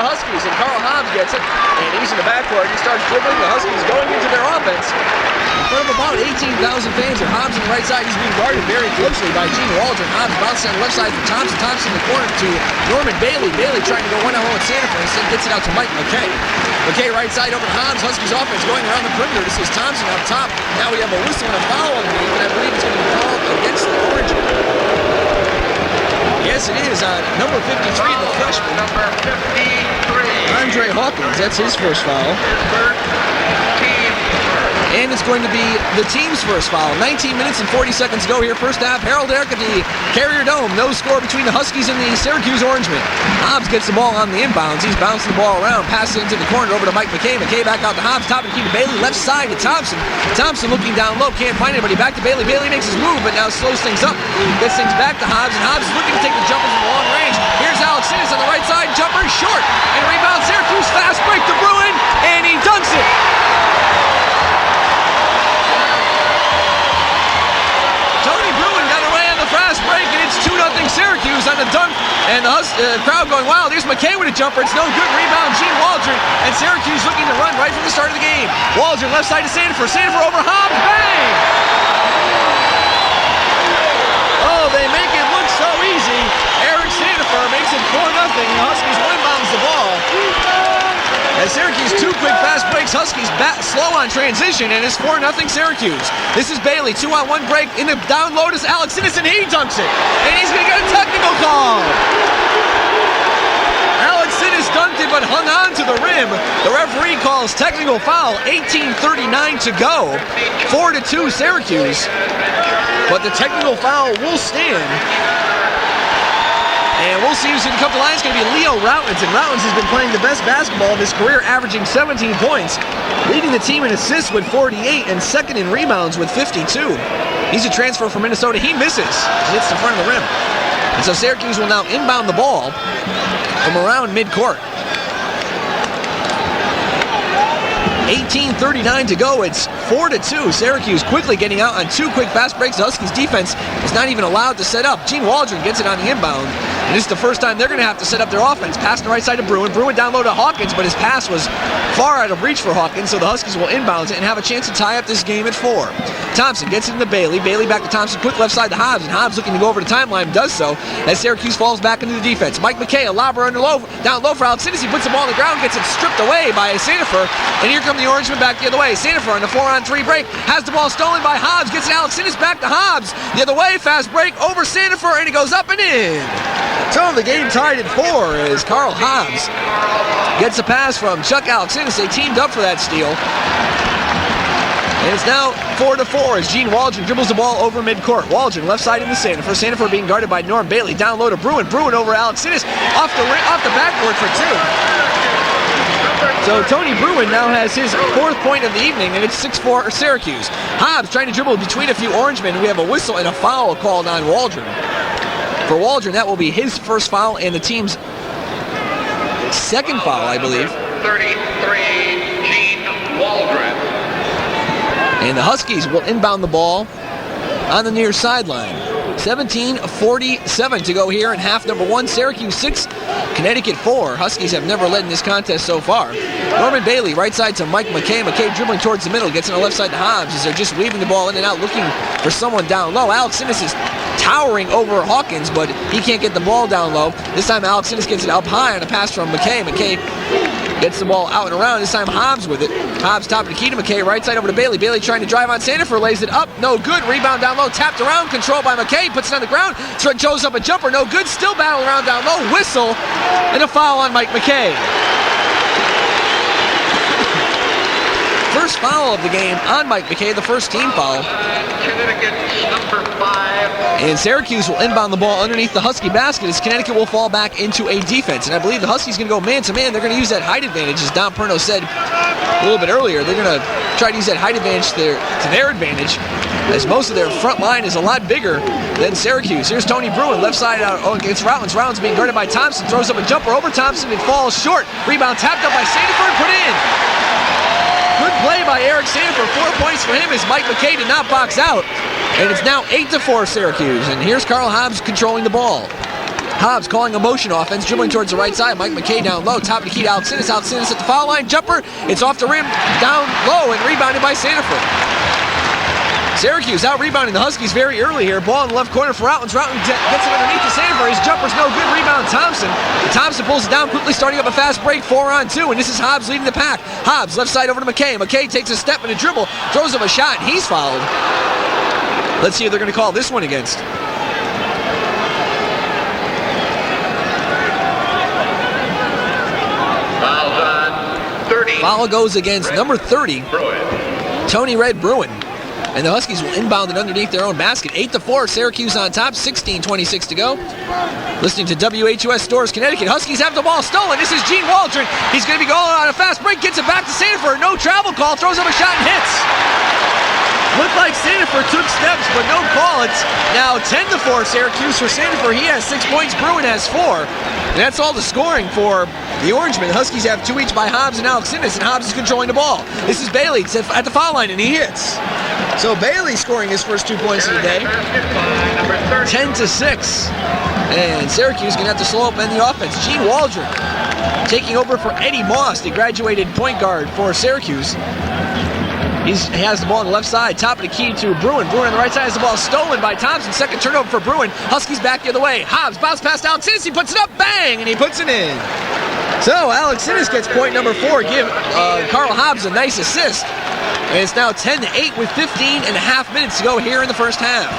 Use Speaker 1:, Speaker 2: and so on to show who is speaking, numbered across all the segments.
Speaker 1: the Huskies, and Carl Hobbs gets it, and he's in the backcourt. He starts dribbling. The Huskies going into their offense. In front of about 18,000 fans, and Hobbs on the right side. He's being guarded very closely by Gene Waldron. Hobbs bounces on the left side for Thompson. Thompson in the corner to Norman Bailey. Bailey trying to go one-on-one with Sanford, instead gets it out to Mike McKay. McKay right side over to Hobbs. Huskies offense going around the perimeter. This is Thompson up top. Now we have a whistle and a foul on the game, and I believe it's going to be called against the Orangemen. Yes, it is on number 53, the freshman.
Speaker 2: Number 53.
Speaker 1: Andre Hawkins, that's his first foul. And it's going to be the team's first foul. 19 minutes and 40 seconds to go here. First half, Harold Darak at the Carrier Dome. No score between the Huskies and the Syracuse Orangemen. Hobbs gets the ball on the inbounds. He's bouncing the ball around, passes it into the corner over to Mike McKay. McKay back out to Hobbs, top of the key to Bailey. Left side to Thompson. Thompson looking down low, can't find anybody. Back to Bailey. Bailey makes his move, but now slows things up. Gets things back to Hobbs, and Hobbs is looking to take the jumper from long range. Here's Alex Sinnis on the right side. Jumper short. And rebound Syracuse. Fast break to Bruin, and he dunks it. Fast break, and it's 2-0 Syracuse on the dunk, and the crowd going wild. Here's McKay with a jumper. It's no good. Rebound, Gene Waldron, and Syracuse looking to run right from the start of the game. Waldron left side to Sanford. Sanford over Hobbs. Bang! Oh, they make it look so easy. Eric Sanford makes it 4-0. The Huskies inbounds the ball. As Syracuse, 2 quick fast breaks. Huskies slow on transition, and it's 4-0 Syracuse. This is Bailey, 2-on-1 break. In the down low is Alex Sinnis, and he dunks it. And he's going to get a technical call. Alex Sinnis dunked it, but hung on to the rim. The referee calls technical foul. 18:39 to go. 4-2 Syracuse. But the technical foul will stand. And we'll see who's going to come to the line. It's going to be Leo Routins, and Routins has been playing the best basketball of his career, averaging 17 points, leading the team in assists with 48, and second in rebounds with 52. He's a transfer from Minnesota. He misses. He hits the front of the rim. And so Syracuse will now inbound the ball from around midcourt. 18:39 to go. It's 4-2. Syracuse quickly getting out on 2 quick fast breaks. The Huskies defense is not even allowed to set up. Gene Waldron gets it on the inbound. And this is the first time they're going to have to set up their offense. Pass on the right side to Bruin. Bruin down low to Hawkins, but his pass was far out of reach for Hawkins, so the Huskies will inbound it and have a chance to tie up this game at 4. Thompson gets it into Bailey. Bailey back to Thompson. Quick left side to Hobbs, and Hobbs looking to go over the timeline, does so as Syracuse falls back into the defense. Mike McKay, a lobber down low for Alex Sinnis. He puts the ball on the ground, gets it stripped away by Sanford, and here come the Orangemen back the other way. Sanford on the 4-on-3 break has the ball stolen by Hobbs, gets it Alex Sinnis back to Hobbs. The other way, fast break over Sanford, and it goes up and in. So the game tied at 4 as Carl Hobbs gets a pass from Chuck Alex Sinnis. They teamed up for that steal. And it's now 4-4 as Gene Waldron dribbles the ball over midcourt. Waldron left side into Sanford. Sanford being guarded by Norm Bailey. Down low to Bruin. Bruin over Alex Sinnis. Off the backboard for 2. So Tony Bruin now has his 4th point of the evening, and it's 6-4 Syracuse. Hobbs trying to dribble between a few Orangemen. We have a whistle and a foul called on Waldron. For Waldron, that will be his first foul and the team's 2nd foul, I believe.
Speaker 2: 33, Gene Waldron.
Speaker 1: And the Huskies will inbound the ball on the near sideline. 17:47 to go here in half number 1. Syracuse 6, Connecticut 4. Huskies have never led in this contest so far. Norman Bailey, right side to Mike McKay. McKay dribbling towards the middle, gets on the left side to Hobbs as they're just weaving the ball in and out, looking for someone down low. Alex Sinnis is towering over Hawkins, but he can't get the ball down low. This time Alex Sinnis gets it up high on a pass from McKay. McKay gets the ball out and around. This time Hobbs with it. Hobbs top of the key to McKay. Right side over to Bailey. Bailey trying to drive on Sanford. Lays it up. No good. Rebound down low. Tapped around. Controlled by McKay. Puts it on the ground. Joes up a jumper. No good. Still battle around down low. Whistle. And a foul on Mike McKay. First foul of the game on Mike McKay. The first team foul.
Speaker 2: Connecticut's number 5.
Speaker 1: And Syracuse will inbound the ball underneath the Husky basket as Connecticut will fall back into a defense. And I believe the Huskies going to go man-to-man. They're going to use that height advantage, as Don Perno said a little bit earlier. They're going to try to use that height advantage to their advantage, as most of their front line is a lot bigger than Syracuse. Here's Tony Bruin, left side out against Routins. Routins being guarded by Thompson. Throws up a jumper over Thompson. It falls short. Rebound tapped up by Sanford. Put in. Good play by Eric Sanford. 4 points for him as Mike McKay did not box out. And it's now 8-4 Syracuse. And here's Carl Hobbs controlling the ball. Hobbs calling a motion offense, dribbling towards the right side. Mike McKay down low, top of the key to Alex Innes. Alex Innes at the foul line, jumper. It's off the rim, down low, and rebounded by Sanford. Syracuse out rebounding the Huskies very early here. Ball in the left corner for Routens. Routens gets it underneath to Sanford. His jumper's no good. Rebound Thompson. Thompson pulls it down quickly, starting up a fast break. 4-on-2, and this is Hobbs leading the pack. Hobbs left side over to McKay. McKay takes a step and a dribble, throws up a shot, and he's fouled. Let's see if they're going to call this one against.
Speaker 2: Fouls on 30.
Speaker 1: Foul goes against number 30, Tony Red Bruin. And the Huskies will inbound it underneath their own basket. 8-4, Syracuse on top, 16:26 to go. Listening to WHUS Stores, Connecticut. Huskies have the ball stolen. This is Gene Waldron. He's going to be going on a fast break, gets it back to Sanford. No travel call, throws up a shot and hits. Looked like Sanford took steps, but no call. It's now 10-4 Syracuse for Sanford. He has 6 points, Bruin has 4. And that's all the scoring for the Orangemen. The Huskies have 2 each by Hobbs and Alex Innes, and Hobbs is controlling the ball. This is Bailey at the foul line, and he hits. So Bailey scoring his first 2 points of the day. 10-6. And Syracuse going to have to slow up in the offense. Gene Waldron taking over for Eddie Moss, the graduated point guard for Syracuse. He has the ball on the left side, top of the key to Bruin. Bruin on the right side has the ball stolen by Thompson. Second turnover for Bruin. Huskies back the other way. Hobbs bounce past Alex Innes. He puts it up, bang, and he puts it in. So Alex Innes gets point number 4. Give Carl Hobbs a nice assist. And it's now 10-8 with 15 and a half minutes to go here in the first half.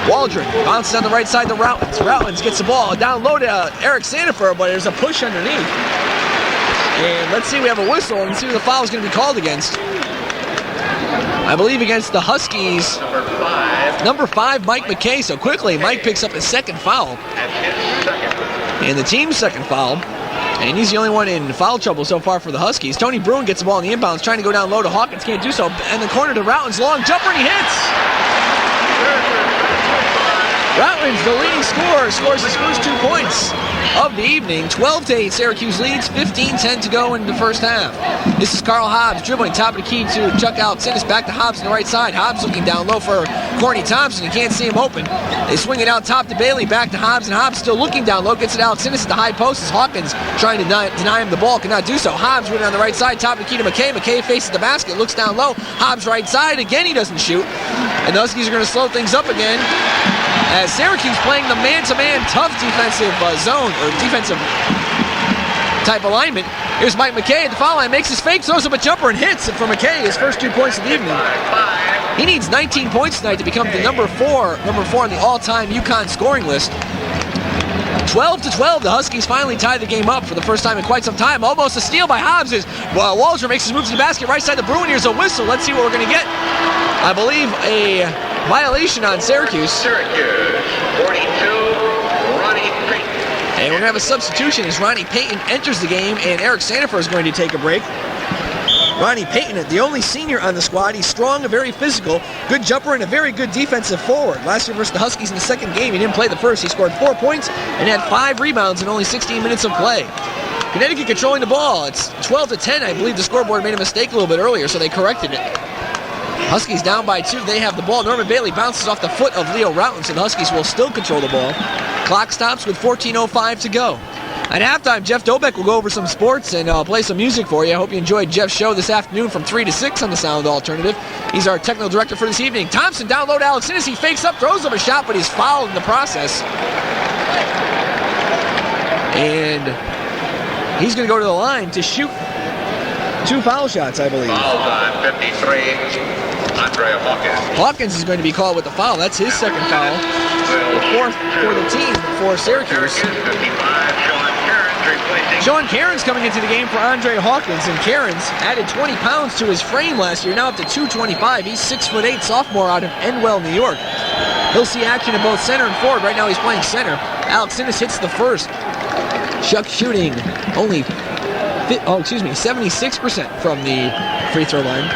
Speaker 1: Waldron bounces on the right side to Routens. Routens gets the ball down low to Eric Sandifer, but there's a push underneath. And let's see, we have a whistle and see who the foul is going to be called against. I believe against the Huskies, number 5, Mike McKay. So quickly, Mike picks up his second foul. And the team's second foul. And he's the only one in foul trouble so far for the Huskies. Tony Bruin gets the ball in the inbounds, trying to go down low to Hawkins. Can't do so. And the corner to Routens. Long jumper, and he hits. Routens, the leading scorer, scores his first 2 points of the evening. 12-8, Syracuse leads. 15-10 to go in the first half. This is Carl Hobbs dribbling top of the key to Chuck Alex Innes. Back to Hobbs on the right side. Hobbs looking down low for Corny Thompson. You can't see him open. They swing it out top to Bailey. Back to Hobbs, and Hobbs still looking down low. Gets it Alex Innes at the high post as Hawkins trying to deny him the ball. Cannot do so. Hobbs winning on the right side. Top of the key to McKay. McKay faces the basket. Looks down low. Hobbs right side. Again, he doesn't shoot. And the Huskies are going to slow things up again, as Syracuse playing the man-to-man tough defensive zone, or defensive type alignment. Here's Mike McKay at the foul line, makes his fake, throws up a jumper and hits it for McKay, his first 2 points of the evening. He needs 19 points tonight to become the number 4 on the all-time UConn scoring list. 12-12, the Huskies finally tied the game up for the first time in quite some time. Almost a steal by Hobbs as Waldron makes his move to the basket. Right side, the Bruin, here's a whistle. Let's see what we're going to get. I believe a violation on Syracuse.
Speaker 2: Syracuse, 42, Ronnie Payton.
Speaker 1: And we're going to have a substitution as Ronnie Payton enters the game, and Eric Sandifer is going to take a break. Ronnie Payton, the only senior on the squad. He's strong, very physical, good jumper, and a very good defensive forward. Last year versus the Huskies in the second game, he didn't play the first. He scored 4 points and had 5 rebounds in only 16 minutes of play. Connecticut controlling the ball. It's 12-10. I believe the scoreboard made a mistake a little bit earlier, so they corrected it. Huskies down by 2. They have the ball. Norman Bailey bounces off the foot of Leo Routens, so the Huskies will still control the ball. Clock stops with 14:05 to go. At halftime, Jeff Dobeck will go over some sports and play some music for you. I hope you enjoyed Jeff's show this afternoon from 3 to 6 on the Sound Alternative. He's our technical director for this evening. Thompson down low to Alex Innes. He fakes up, throws up a shot, but he's fouled in the process. And he's going to go to the line to shoot 2 foul shots, I believe.
Speaker 2: Fouls on 53. Andre Hawkins.
Speaker 1: Hawkins is going to be called with the foul. That's his second foul. The 4th for the team for Syracuse.
Speaker 2: 55,
Speaker 1: Sean Cairns coming into the game for Andre Hawkins, and Cairns added 20 pounds to his frame last year, now up to 225. He's 6'8", sophomore out of Enwell, New York. He'll see action in both center and forward. Right now he's playing center. Alex Innes hits the first. Chuck shooting only 76% from the free throw line.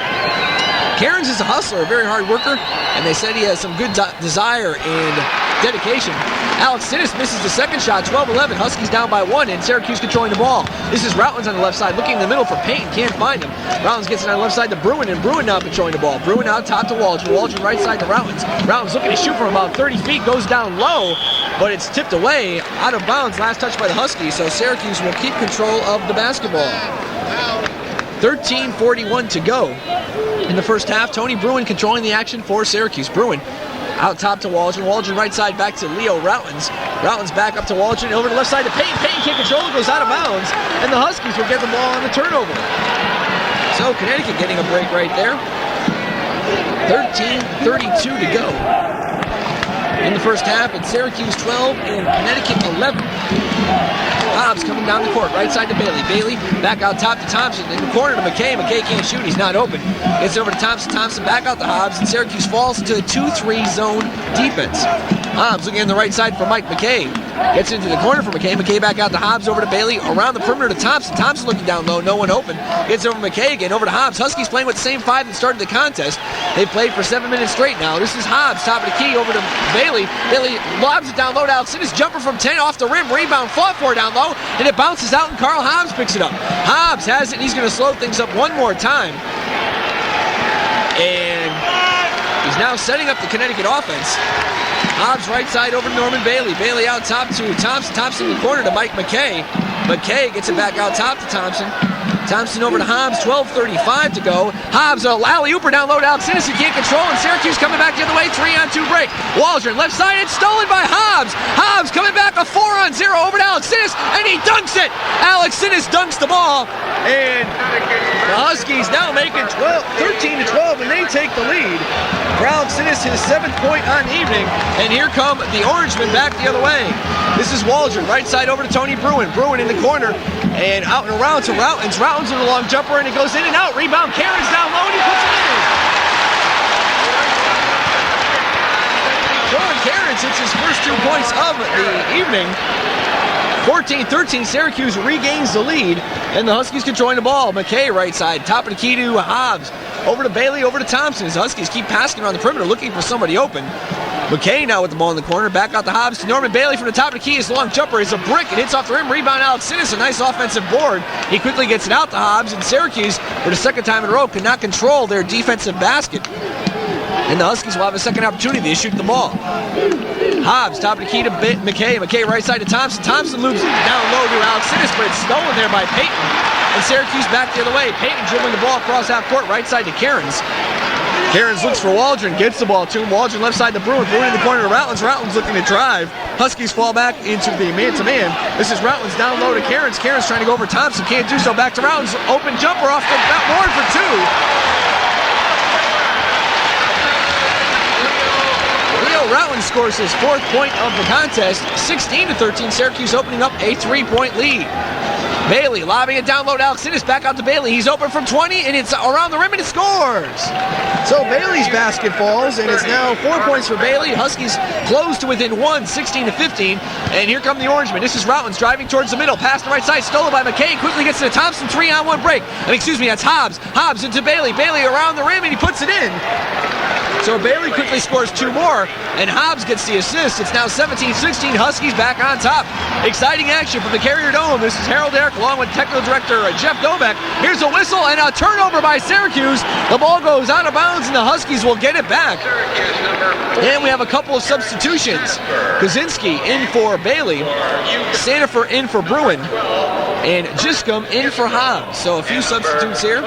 Speaker 1: Cairns is a hustler, a very hard worker, and they said he has some good desire and dedication. Alex Sinnis misses the second shot, 12-11. Huskies down by 1, and Syracuse controlling the ball. This is Routins on the left side, looking in the middle for Payton, can't find him. Routins gets it on the left side to Bruin, and Bruin now controlling the ball. Bruin out top to Waldron. Waldron right side to Routins. Routins looking to shoot from about 30 feet, goes down low, but it's tipped away, out of bounds, last touch by the Huskies, so Syracuse will keep control of the basketball. 13:41 to go in the first half. Tony Bruin controlling the action for Syracuse. Bruin out top to Waldron. Waldron right side back to Leo Routins. Routins back up to Waldron. Over to the left side to Payton. Payton can't control it, goes out of bounds, and the Huskies will get the ball on the turnover. So Connecticut getting a break right there. 13:32 to go in the first half. It's Syracuse 12 and Connecticut 11. Hobbs coming down the court, right side to Bailey. Bailey back out top to Thompson. In the corner to McKay. McKay can't shoot, he's not open. Gets it over to Thompson. Thompson back out to Hobbs, and Syracuse falls into a 2-3 zone defense. Hobbs looking in the right side for Mike McKay. Gets into the corner for McKay. McKay back out to Hobbs, over to Bailey. Around the perimeter to Thompson. Thompson looking down low, no one open. Gets over McKay again, over to Hobbs. Huskies playing with the same 5 that started the contest. They've played for 7 minutes straight now. This is Hobbs, top of the key, over to Bailey. Bailey lobs it down low to Alex Sinnis. Jumper from 10 off the rim. Rebound, fought for down low, and it bounces out, and Carl Hobbs picks it up. Hobbs has it, and he's going to slow things up one more time. And he's now setting up the Connecticut offense. Hobbs right side over to Norman Bailey. Bailey out top to Thompson. Thompson in the corner to Mike McKay. McKay gets it back out top to Thompson. Thompson over to Hobbs, 12:35 to go. Hobbs, a alley-ooper down low to Alex Sinnis, he can't control, and Syracuse coming back the other way, 3-on-2 break. Waldron, left side, it's stolen by Hobbs. Hobbs coming back, a 4-on-0 over to Alex Sinnis, and he dunks it. Alex Sinnis dunks the ball, and the Huskies now making 13-12, and they take the lead. For Alex Sinnis, his 7th point on the evening, and here come the Orangemen back the other way. This is Waldron, right side over to Tony Bruin. Bruin in the corner, and out and around to Routins. Routins with a long jumper, and it goes in and out. Rebound, Cairns down low, and he puts it in. Sean Cairns hits his first 2 points of the evening. 14-13, Syracuse regains the lead, and the Huskies controlling the ball. McKay right side, top of the key to Hobbs. Over to Bailey, over to Thompson. As the Huskies keep passing around the perimeter, looking for somebody open. McKay now with the ball in the corner, back out to Hobbs to Norman Bailey from the top of the key. His long jumper is a brick, it hits off the rim, rebound Alex Sinnis, a nice offensive board. He quickly gets it out to Hobbs, and Syracuse, for the second time in a row, cannot control their defensive basket. And the Huskies will have a second opportunity to shoot the ball. Hobbs, top of the key to McKay. McKay right side to Thompson. Thompson loops it down low to Alex Sinnis, but it's stolen there by Payton. And Syracuse back the other way. Payton dribbling the ball across half court, right side to Cairns. Cairns looks for Waldron, gets the ball to him. Waldron left side to Bruin. Bruin in the corner to Routins. Routins looking to drive. Huskies fall back into the man-to-man. This is Routins down low to Cairns. Cairns trying to go over Thompson. Can't do so. Back to Routins. Open jumper off the board for 2. Leo Routins scores his 4th point of the contest. 16-13. Syracuse opening up a 3-point lead. Bailey lobbing it down low to Alex Sinnis, back out to Bailey. He's open from 20, and it's around the rim, and it scores. So Bailey's basket falls, and it's now 4 points for Bailey. Huskies close to within 1, 16-15. And here come the Orangemen. This is Routins driving towards the middle. Pass to the right side, stolen by McKay. Quickly gets to the Thompson, 3-on-1 break. That's Hobbs. Hobbs into Bailey. Bailey around the rim, and he puts it in. So Bailey quickly scores 2 more, and Hobbs gets the assist. It's now 17-16, Huskies back on top. Exciting action from the Carrier Dome. This is Harold Darak along with technical director Jeff Dobeck. Here's a whistle and a turnover by Syracuse. The ball goes out of bounds, and the Huskies will get it back. And we have a couple of substitutions. Kaczynski in for Bailey, Sandifer in for Bruin, and Giscombe in for Hobbs. So a few substitutes here.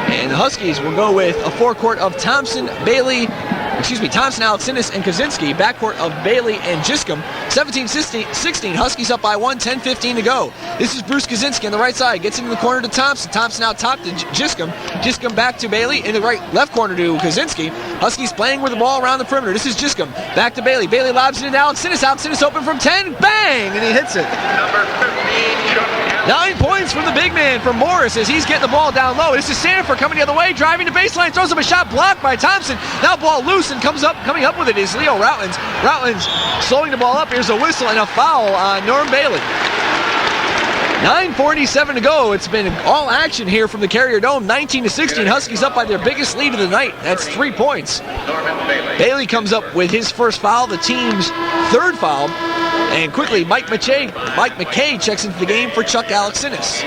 Speaker 1: And the Huskies will go with a forecourt of Thompson, Alex Sinnis, and Kaczynski. Backcourt of Bailey and Giscombe. 17-16, Huskies up by 1, 10-15 to go. This is Bruce Kaczynski on the right side. Gets into the corner to Thompson. Thompson out top to Giscombe. Giscombe back to Bailey. In the left corner to Kaczynski. Huskies playing with the ball around the perimeter. This is Giscombe. Back to Bailey. Bailey lobs it into Alex Sinnis. Alex Sinnis open from 10. Bang! And he hits it.
Speaker 2: Number 15, Chuck.
Speaker 1: 9 points from the big man from Morris as he's getting the ball down low. This is Sandifer coming the other way, driving to baseline, throws up a shot blocked by Thompson. Now ball loose, and coming up with it is Leo Routins. Routins slowing the ball up. Here's a whistle and a foul on Norm Bailey. 9:47 to go. It's been all action here from the Carrier Dome. 19-16. Huskies up by their biggest lead of the night. That's 3 points. Bailey comes up with his first foul, the team's third foul. And quickly, Mike McKay checks into the game for Chuck Alexinis.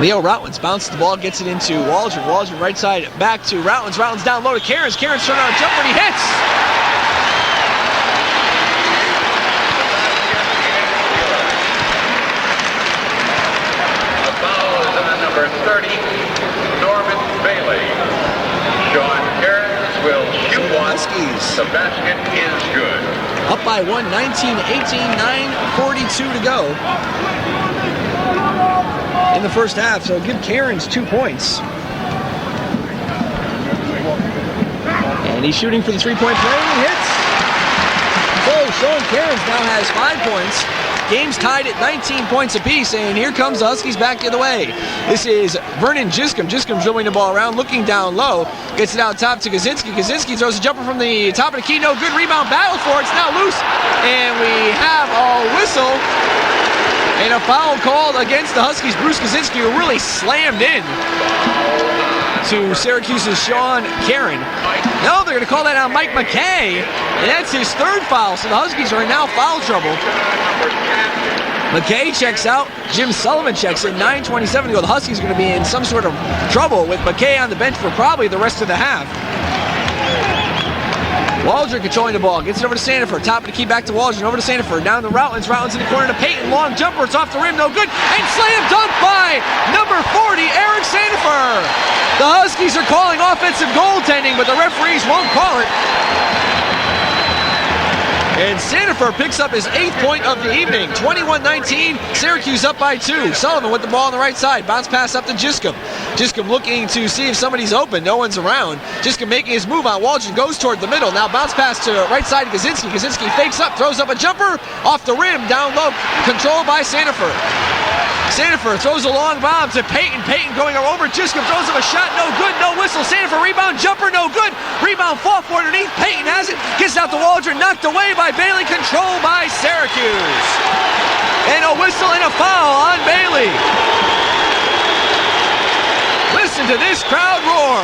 Speaker 1: Leo Routwins bounces the ball, gets it into Waldron. Waldron right side back to Routwins. Routwins down low to Cairns. Cairns turn on a jumper and he hits.
Speaker 2: The foul is on number 30, Norman Bailey. Sean Cairns will shoot one.
Speaker 1: Huskies.
Speaker 2: The basket is good.
Speaker 1: Up by one, 19-18, 9:42 to go in the first half, so give Cairns 2 points. And he's shooting for the three-point play, and he hits. So Sean Cairns now has 5 points. Game's tied at 19 points apiece, and here comes the Huskies back the other way. This is Vernon Giscombe. Giscombe dribbling the ball around, looking down low. Gets it out top to Kaczynski. Kaczynski throws a jumper from the top of the key. No good. Rebound battle for it. It's now loose. And we have a whistle. And a foul called against the Huskies. Bruce Kaczynski, who really slammed in to Syracuse's Sean Cairn. No, they're going to call that on Mike McKay. And that's his third foul. So the Huskies are in now foul trouble. McKay checks out. Jim Sullivan checks in. 9:27 to go. The Huskies are going to be in some sort of trouble with McKay on the bench for probably the rest of the half. Waldron controlling the ball, gets it over to Sandifer, top of the key back to Waldron, over to Sandifer, down to Routwins, Routwins in the corner to Peyton, long jumper, it's off the rim, no good, and slam dunk by number 40, Eric Sandifer. The Huskies are calling offensive goaltending, but the referees won't call it. And Sandifer picks up his 8th point of the evening. 21-19, Syracuse up by 2. Sullivan with the ball on the right side. Bounce pass up to Giscombe. Giscombe looking to see if somebody's open. No one's around. Giscombe making his move on. Waldron goes toward the middle. Now bounce pass to right side to Kaczynski. Kaczynski fakes up, throws up a jumper. Off the rim, down low. Controlled by Sandifer. Sandifer throws a long bomb to Peyton. Peyton going over. Giscombe throws up a shot. No good. No whistle. Sandifer rebound. Jumper. No good. Rebound fall for underneath. Peyton has it. Gets out to Waldron. Knocked away by Bailey. Controlled by Syracuse. And a whistle and a foul on Bailey. Listen to this crowd roar.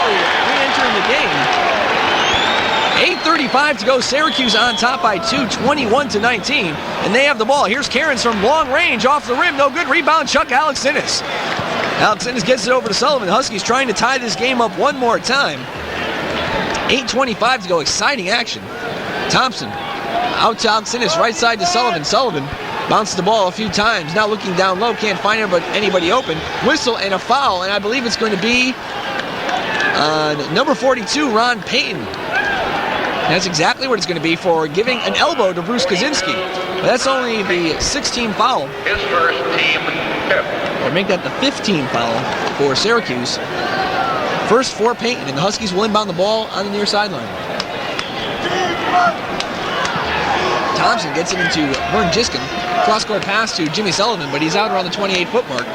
Speaker 1: Re-entering the game. 8:35 to go. Syracuse on top by 2, 21-19. And they have the ball. Here's Cairns from long range off the rim. No good. Rebound, Chuck Alexinis. Alexinis gets it over to Sullivan. The Huskies trying to tie this game up one more time. 8:25 to go. Exciting action. Thompson out to Alexinis. Right side to Sullivan. Sullivan bounces the ball a few times. Now looking down low. Can't find anybody open. Whistle and a foul. And I believe it's going to be number 42, Ron Payton. That's exactly what it's going to be for giving an elbow to Bruce Kaczynski. But that's only the 16th foul.
Speaker 2: His first team fifth.
Speaker 1: Or make that the 15th foul for Syracuse. First for Payton, and the Huskies will inbound the ball on the near sideline. Thompson gets it into Vern Giscombe. Cross-court pass to Jimmy Sullivan, but he's out around the 28-foot mark.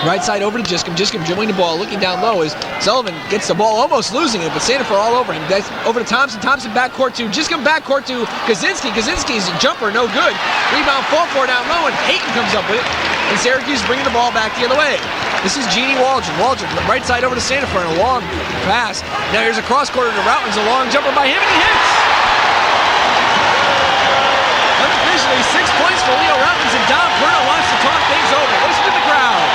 Speaker 1: Right side over to Giscombe. Giscombe dribbling the ball, looking down low as Sullivan gets the ball, almost losing it, but Sandifer all over him. That's over to Thompson. Thompson backcourt to Giscombe, backcourt to Kaczynski. Kaczynski's jumper, no good. Rebound, fall for down low, and Payton comes up with it. And Syracuse bringing the ball back the other way. This is Jeannie Waldron. Waldron, right side over to Sandifer, and a long pass. Now here's a cross-court to Routwins, a long jumper by him, and he hits! Unofficially, 6 points for Leo Routwins, and Don Perno wants to talk things over. Listen to the crowd.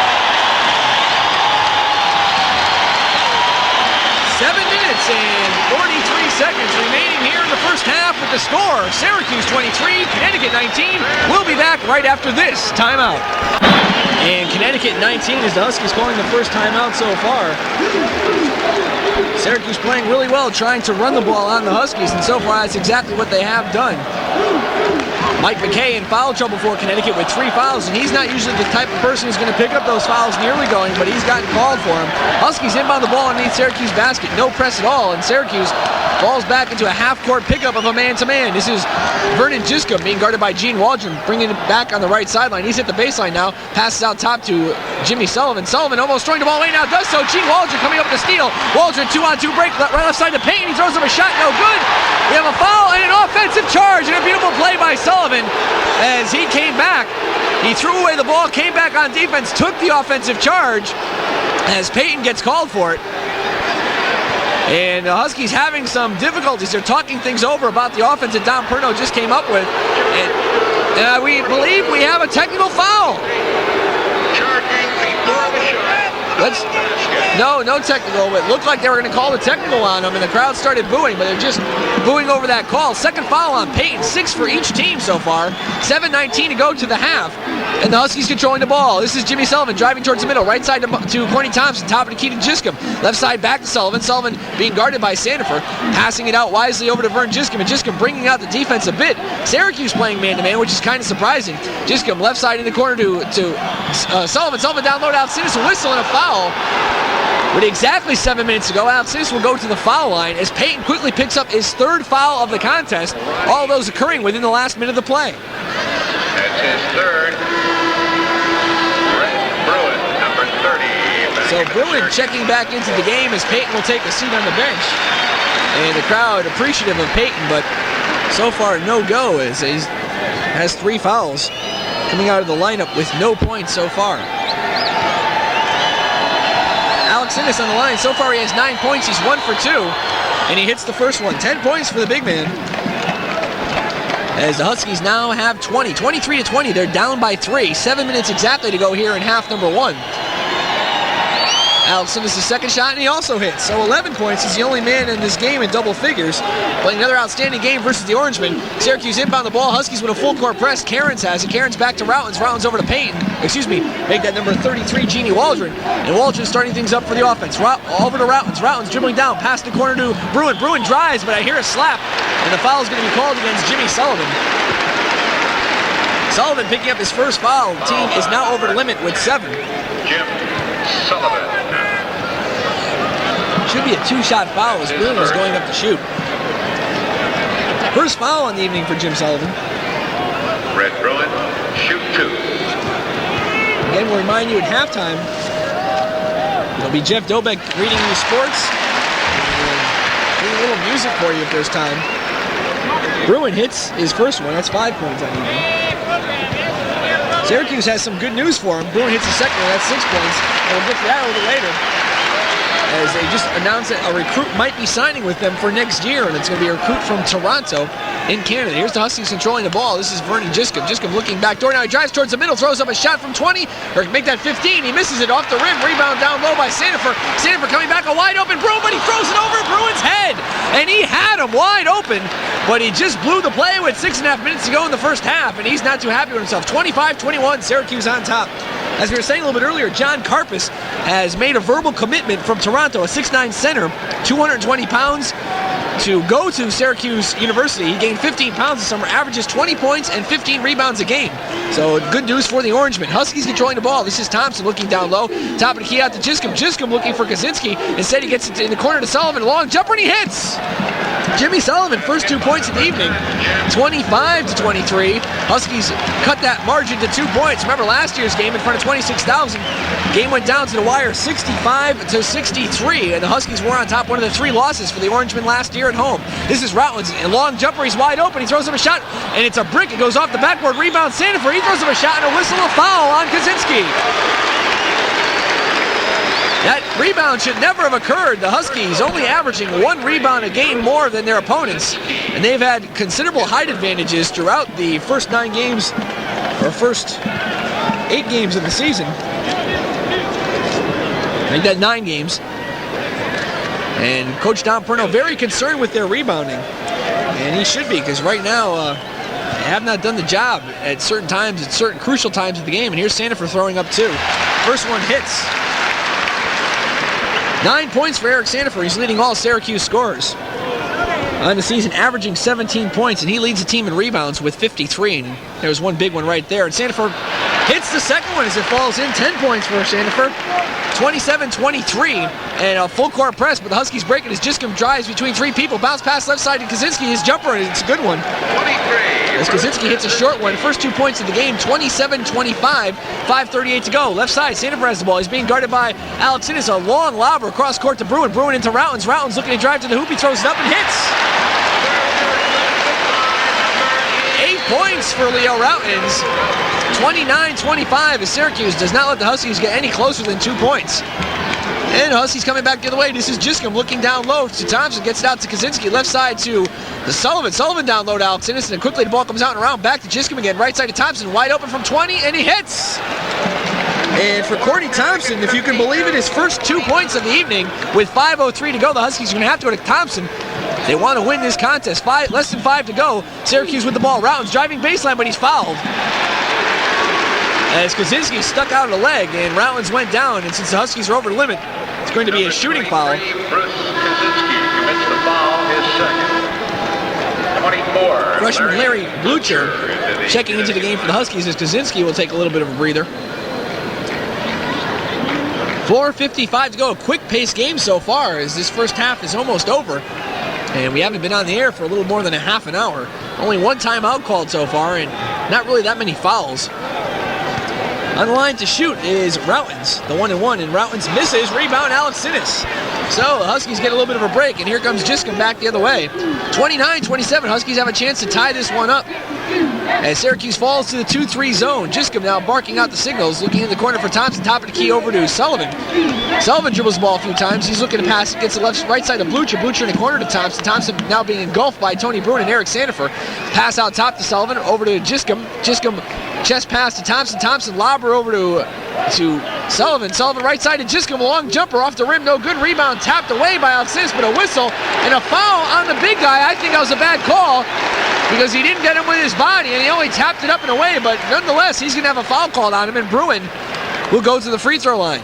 Speaker 1: 7 minutes and 43 seconds remaining here in the first half with the score. Syracuse 23, Connecticut 19. We'll be back right after this timeout. And Connecticut 19 is the Huskies calling the first timeout so far. Syracuse playing really well, trying to run the ball on the Huskies, and so far that's exactly what they have done. Mike McKay in foul trouble for Connecticut with 3 fouls, and he's not usually the type of person who's going to pick up those fouls in the early going, but he's gotten called for them. Huskies inbound the ball underneath Syracuse basket, no press at all, and Syracuse falls back into a half-court pickup of a man-to-man. This is Vernon Giscombe being guarded by Gene Waldron, bringing it back on the right sideline. He's hit the baseline now, passes out top to Jimmy Sullivan. Sullivan almost throwing the ball away now, does so. Gene Waldron coming up with the steal. Waldron 2-on-2 break, right left side to Payton. He throws up a shot, no good. We have a foul and an offensive charge, and a beautiful play by Sullivan as he came back. He threw away the ball, came back on defense, took the offensive charge as Payton gets called for it. And the Huskies having some difficulties. They're talking things over about the offense that Don Perno just came up with. And we believe we have a technical foul.
Speaker 2: Charging before the shot.
Speaker 1: No technical. It looked like they were going to call the technical on them, and the crowd started booing, but they're just booing over that call. Second foul on Payton, 6 for each team so far. 7:19 to go to the half, and the Huskies controlling the ball. This is Jimmy Sullivan driving towards the middle, right side to Corny Thompson, top of the key to Giscombe. Left side back to Sullivan. Sullivan being guarded by Sandifer, passing it out wisely over to Vern Giscombe, and Giscombe bringing out the defense a bit. Syracuse playing man-to-man, which is kind of surprising. Giscombe left side in the corner to Sullivan. Sullivan down low to Alcides, a whistle and a foul. With exactly 7 minutes to go, Alcides will go to the foul line as Payton quickly picks up his 3rd foul of the contest, all those occurring within the last minute of the play.
Speaker 2: That's his 3rd. Bruin, number 30.
Speaker 1: So Bruin checking back into the game as Payton will take a seat on the bench. And the crowd appreciative of Payton, but so far no go as he has 3 fouls coming out of the lineup with no points so far. Alcides on the line. So far he has 9 points. He's 1 for 2, and he hits the first one. 10 points for the big man. As the Huskies now have 23-20. They're down by 3. 7 minutes exactly to go here in half number 1. Alcides' second shot, and he also hits. So 11 points. He's the only man in this game in double figures. Playing another outstanding game versus the Orangemen. Syracuse inbound the ball. Huskies with a full court press. Cairns has it. Cairns back to Routins. Routins over to Payton. Make that number 33, Jeannie Waldron. And Waldron starting things up for the offense. Over to Routins. Routins dribbling down. Past the corner to Bruin. Bruin drives, but I hear a slap. And the foul is going to be called against Jimmy Sullivan. Sullivan picking up his first foul. The team is now over the limit with 7.
Speaker 2: Jim Sullivan.
Speaker 1: Should be a 2-shot foul as Bruin was going up to shoot. First foul on the evening for Jim Sullivan.
Speaker 2: Red Bruin, shoot 2.
Speaker 1: Again, we'll remind you at halftime, it'll be Jeff Dobeck reading you sports. And doing a little music for you if there's time. Bruin hits his first one. That's 5 points on the evening. Syracuse has some good news for him. Bruin hits the second one. That's 6 points. And we'll get to that a little later, as they just announced that a recruit might be signing with them for next year, and it's going to be a recruit from Toronto in Canada. Here's the Huskies controlling the ball. This is Vernon Giscombe. Giscombe looking back door. Now he drives towards the middle, throws up a shot from 20, or make that 15. He misses it off the rim. Rebound down low by Sandifer. Sandifer coming back, a wide open Bruin, but he throws it over Bruin's head. And he had him wide open, but he just blew the play with 6.5 minutes to go in the first half, and he's not too happy with himself. 25-21, Syracuse on top. As we were saying a little bit earlier, John Karpus has made a verbal commitment from Toronto, a 6'9 center, 220 pounds, to go to Syracuse University. He gained 15 pounds this summer, averages 20 points and 15 rebounds a game. So good news for the Orangemen. Huskies controlling the ball. This is Thompson looking down low. Top of the key out to Giscombe. Giscombe looking for Kaczynski. Instead he gets it in the corner to Sullivan. Long jumper and he hits. Jimmy Sullivan, first 2 points of the evening. 25-23. Huskies cut that margin to 2 points. Remember last year's game in front of 26,000. Game went down to the wire 65-63, and the Huskies were on top. One of the 3 losses for the Orangemen last year at home. This is Routins, a long jumper. He's wide open. He throws up a shot, and it's a brick. It goes off the backboard. Rebound Sandifer. He throws up a shot, and a whistle, a foul on Kaczynski. That rebound should never have occurred. The Huskies only averaging 1 rebound a game more than their opponents, and they've had considerable height advantages throughout the first 9 games, or first 8 games of the season. Make that 9 games. And Coach Don Perno very concerned with their rebounding, and he should be, because right now they have not done the job at certain times, at certain crucial times of the game. And here's Sandifer throwing up 2. First one hits. 9 points for Eric Sandifer. He's leading all Syracuse scorers. on the season, averaging 17 points, and he leads the team in rebounds with 53. And there's one big one right there. And Sandifer hits the second one as it falls in. 10 points for Sandifer. 27-23, and a full court press, but the Huskies break it as Jiscom drives between three people. Bounce pass left side to Kaczynski. His jumper, and it's a good one.
Speaker 2: 23.
Speaker 1: As Kaczynski hits a short one. First 2 points of the game, 27-25, 5:38 to go. Left side, Sandifer has the ball. He's being guarded by Alex Innes. A long lobber across court to Bruin. Bruin into Routens. Routens looking to drive to the hoop. He throws it up and hits. 8 points for Leo Routens. 29-25 as Syracuse does not let the Huskies get any closer than 2 points. And Huskies coming back the other way. This is Jiscom looking down low to Thompson. Gets it out to Kaczynski. Left side to the Sullivan. Sullivan down low to Alex Innes. And quickly the ball comes out and around. Back to Jiscom again. Right side to Thompson. Wide open from 20. And he hits. And for Courtney Thompson, if you can believe it, his first 2 points of the evening with 5:03 to go. The Huskies are going to have to go to Thompson. They want to win this contest. Less than 5 to go. Syracuse with the ball. Routens driving baseline, but he's fouled. As Kaczynski stuck out of the leg, and Routens went down, and since the Huskies are over the limit, it's going to be a shooting foul.
Speaker 2: Bruce Kaczynski commits the foul, his second. 24.
Speaker 1: Freshman Larry Blucher checking into the game for the Huskies as Kaczynski will take a little bit of a breather. 4:55 to go. A quick-paced game so far as this first half is almost over. And we haven't been on the air for a little more than a half an hour. Only one timeout called so far, and not really that many fouls. On the line to shoot is Routens, the 1-and-1, and Routens misses. Rebound, Alex Innes. So the Huskies get a little bit of a break, and here comes Jiscom back the other way. 29-27, Huskies have a chance to tie this one up. As Syracuse falls to the 2-3 zone, Jiscom now barking out the signals, looking in the corner for Thompson, top of the key over to Sullivan. Sullivan dribbles the ball a few times. He's looking to pass, gets the right side of Blucher. Blucher in the corner to Thompson. Thompson now being engulfed by Tony Bruin and Eric Sandifer. Pass out top to Sullivan, over to Jiscom. Jiscom chest pass to Thompson. Thompson lobber over to Sullivan. Sullivan right side to Jiscom. Long jumper off the rim. No good. Rebound tapped away by Alex Innes, but a whistle and a foul on the big guy. I think that was a bad call because he didn't get him with his body and he only tapped it up and away, but nonetheless, he's going to have a foul called on him, and Bruin will go to the free throw line.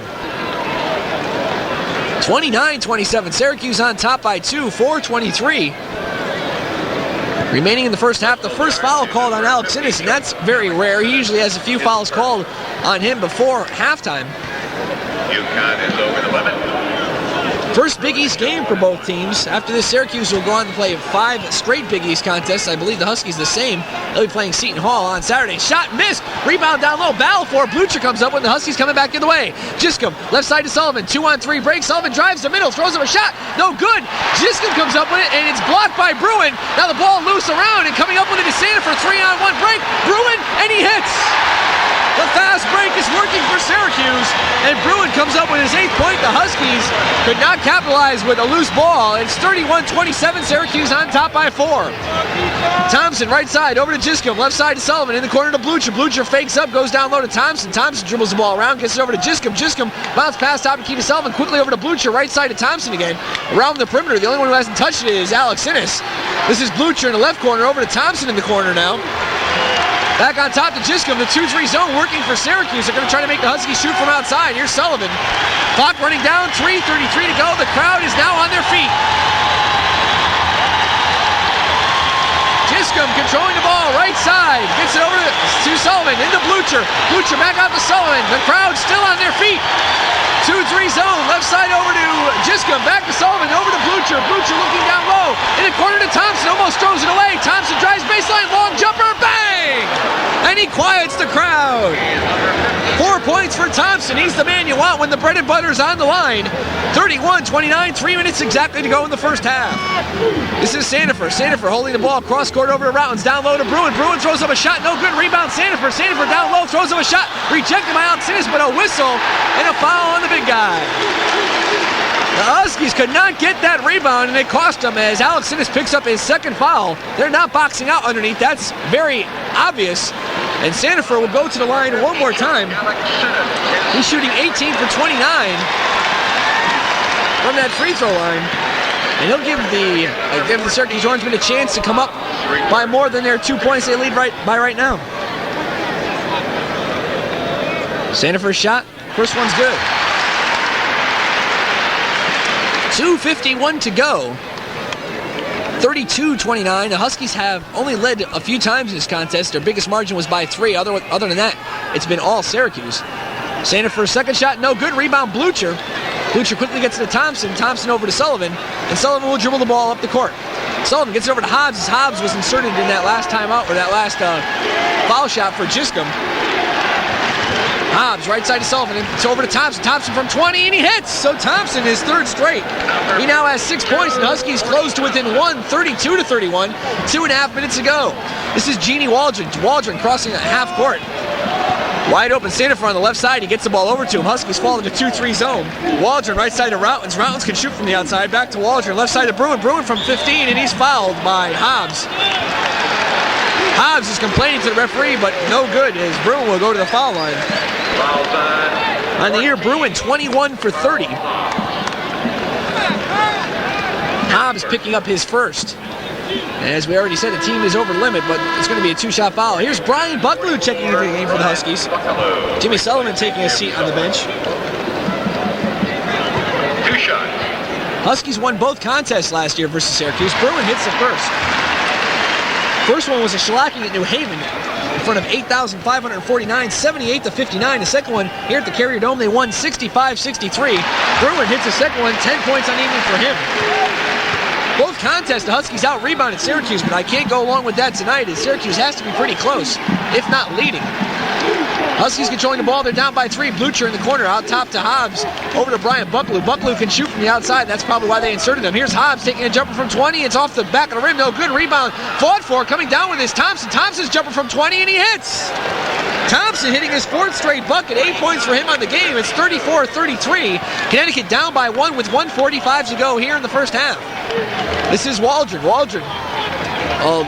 Speaker 1: 29-27. Syracuse on top by 2. 4:23 remaining in the first half. The first foul called on Alex Innes, and that's very rare. He usually has a few fouls called on him before halftime.
Speaker 2: UConn is over the limit.
Speaker 1: First Big East game for both teams. After this, Syracuse will go on to play 5 straight Big East contests. I believe the Huskies the same. They'll be playing Seton Hall on Saturday. Shot missed. Rebound down low. Battle for Blucher comes up when the Huskies coming back the other way. Jiscom left side to Sullivan. 2-on-3 break. Sullivan drives the middle. Throws him a shot. No good. Jiscom comes up with it, and it's blocked by Bruin. Now the ball loose around, and coming up with it is Sandifer. 3-on-1 break. Bruin, and he hits. The fast break is working for Syracuse, and Bruin comes up with his 8th point. The Huskies could not capitalize with a loose ball. It's 31-27, Syracuse on top by 4. Thompson right side over to Jiscom, left side to Sullivan, in the corner to Blucher. Blucher fakes up, goes down low to Thompson. Thompson dribbles the ball around, gets it over to Jiscom. Jiscom bounce pass top to keep to Sullivan, quickly over to Blucher, right side to Thompson again. Around the perimeter, the only one who hasn't touched it is Alex Innes. This is Blucher in the left corner, over to Thompson in the corner now. Back on top to Jiscom, the 2-3 zone working for Syracuse. They're going to try to make the Huskies shoot from outside. Here's Sullivan. Clock running down, 3:33 to go. The crowd is now on their feet. Jiscom controlling the ball, right side. Gets it over to Sullivan, into Blucher. Blucher back out to Sullivan. The crowd still on their feet. 2-3 zone, left side over to Jiscom, back to Sullivan, over to Blucher. Blucher looking down low, in the corner to Thompson, almost throws it away. Thompson drives baseline, long jumper, bang! And he quiets the crowd. 4 points for Thompson. He's the man you want when the bread and butter's on the line. 31-29, 3 minutes exactly to go in the first half. This is Sandifer. Sandifer holding the ball, cross court over to Routens, down low to Bruin. Bruin throws up a shot, no good. Rebound Sandifer. Sandifer down low, throws up a shot, rejected by Alex Innes, but a whistle and a foul on the big guy. The Huskies could not get that rebound, and it cost them as Alex Innes picks up his 2nd foul. They're not boxing out underneath. That's very obvious. And Sandifer will go to the line one more time. He's shooting 18 for 29 from that free throw line. And he'll give the Syracuse Orangemen a chance to come up by more than their 2 points they lead by right now. Sandifer's shot. First one's good. 2:51 to go. 32-29. The Huskies have only led a few times in this contest. Their biggest margin was by 3. Other than that, it's been all Syracuse. Santa for a second shot, no good. Rebound, Blucher. Blucher quickly gets to Thompson. Thompson over to Sullivan, and Sullivan will dribble the ball up the court. Sullivan gets it over to Hobbs, as Hobbs was inserted in that last timeout, or that last foul shot for Giscombe. Hobbs, right side to Sullivan, and it's over to Thompson. Thompson from 20, and he hits! So Thompson is third straight. He now has 6 points, and the Huskies close to within 1, 32-31, 2.5 minutes ago. This is Genie Waldron. Waldron crossing a half court. Wide open Sandifer on the left side. He gets the ball over to him. Huskies fall into 2-3 zone. Waldron right side to Routins. Routins can shoot from the outside. Back to Waldron. Left side to Bruin. Bruin from 15, and he's fouled by Hobbs. Hobbs is complaining to the referee, but no good as Bruin will go to the foul line. On the year, Bruin 21 for 30. Hobbs picking up his first. As we already said, the team is over limit, but it's going to be a 2-shot foul. Here's Brian Bucklew checking into the game for the Huskies. Jimmy Sullivan taking a seat on the bench.
Speaker 2: 2 shots.
Speaker 1: Huskies won both contests last year versus Syracuse. Bruin hits the first. First one was a shellacking at New Haven in front of 8,549, 78-59. The second one here at the Carrier Dome, they won 65-63. Bruin hits the second one, 10 points on evening for him. Both contests, the Huskies out-rebounded Syracuse, but I can't go along with that tonight, as Syracuse has to be pretty close, if not leading. Huskies controlling the ball. They're down by 3. Blucher in the corner, out top to Hobbs. Over to Brian Bucklew. Bucklew can shoot from the outside. That's probably why they inserted him. Here's Hobbs taking a jumper from 20. It's off the back of the rim. No good. Rebound. Fought for. Coming down with this Thompson. Thompson's jumper from 20, and he hits. Thompson hitting his 4th straight bucket. 8 points for him on the game. It's 34-33. Connecticut down by 1 with 1:45 to go here in the first half. This is Waldron. Waldron.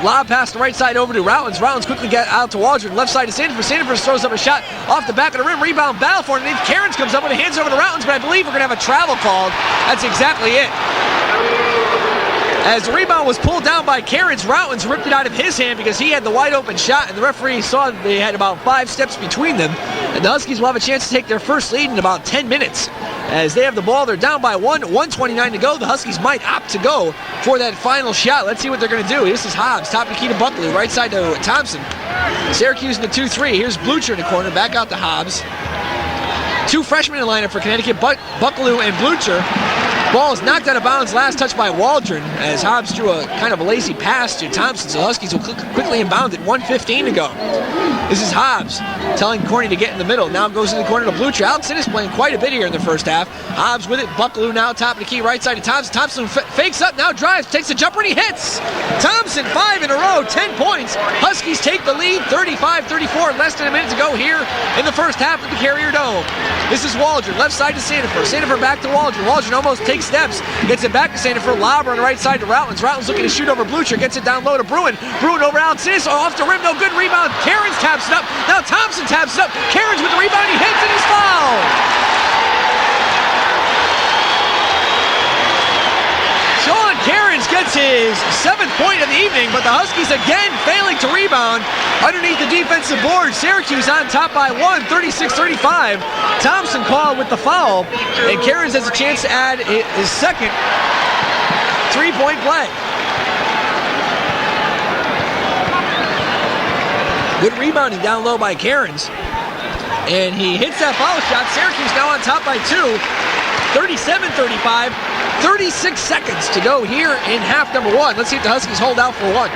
Speaker 1: Lob pass the right side over to Routins. Routins quickly get out to Waldron. Left side to Sandifer. Sandifer throws up a shot off the back of the rim. Rebound, Balfour. And then Cairns comes up and hands over to Routins, but I believe we're going to have a travel called. That's exactly it. As the rebound was pulled down by Cairns, Routins ripped it out of his hand because he had the wide open shot, and the referee saw that they had about 5 steps between them. And the Huskies will have a chance to take their first lead in about 10 minutes. As they have the ball, they're down by 1:29 to go. The Huskies might opt to go for that final shot. Let's see what they're going to do. This is Hobbs, top of the key to Bucklew, right side to Thompson. Syracuse in the 2-3. Here's Blucher in the corner, back out to Hobbs. 2 freshmen in the lineup for Connecticut, Bucklew and Blucher. Ball is knocked out of bounds, last touch by Waldron, as Hobbs threw a kind of a lazy pass to Thompson. So the Huskies will quickly inbound at 1:15 to go. This is Hobbs telling Corney to get in the middle. Now goes in the corner to Blucher. Alex Innes playing quite a bit here in the first half. Hobbs with it. Bucklew now top of the key, right side to Thompson. Thompson fakes up, now drives, takes a jumper, and he hits. Thompson 5 in a row, 10 points. Huskies take the lead, 35-34. Less than a minute to go here in the first half of the Carrier Dome. This is Waldron, left side to Sandifer. Sandifer back to Waldron. Waldron almost takes steps, gets it back to Sandifer. Lobber on the right side to Routins. Routins looking to shoot over Blucher, gets it down low to Bruin. Bruin over Alex Innes, off the rim, no good. Rebound. Cairns taps it up. Now Thompson taps it up. Cairns with the rebound, he hits, and he's fouled. Sean Cairns gets his 7th point of the evening, but the Huskies again failing to rebound underneath the defensive board. Syracuse on top by 1, 36-35. Thompson called with the foul, and Cairns has a chance to add his second 3-point play. Good rebounding down low by Cairns, and he hits that foul shot. Syracuse now on top by 2, 37-35. 36 seconds to go here in half number 1. Let's see if the Huskies hold out for 1.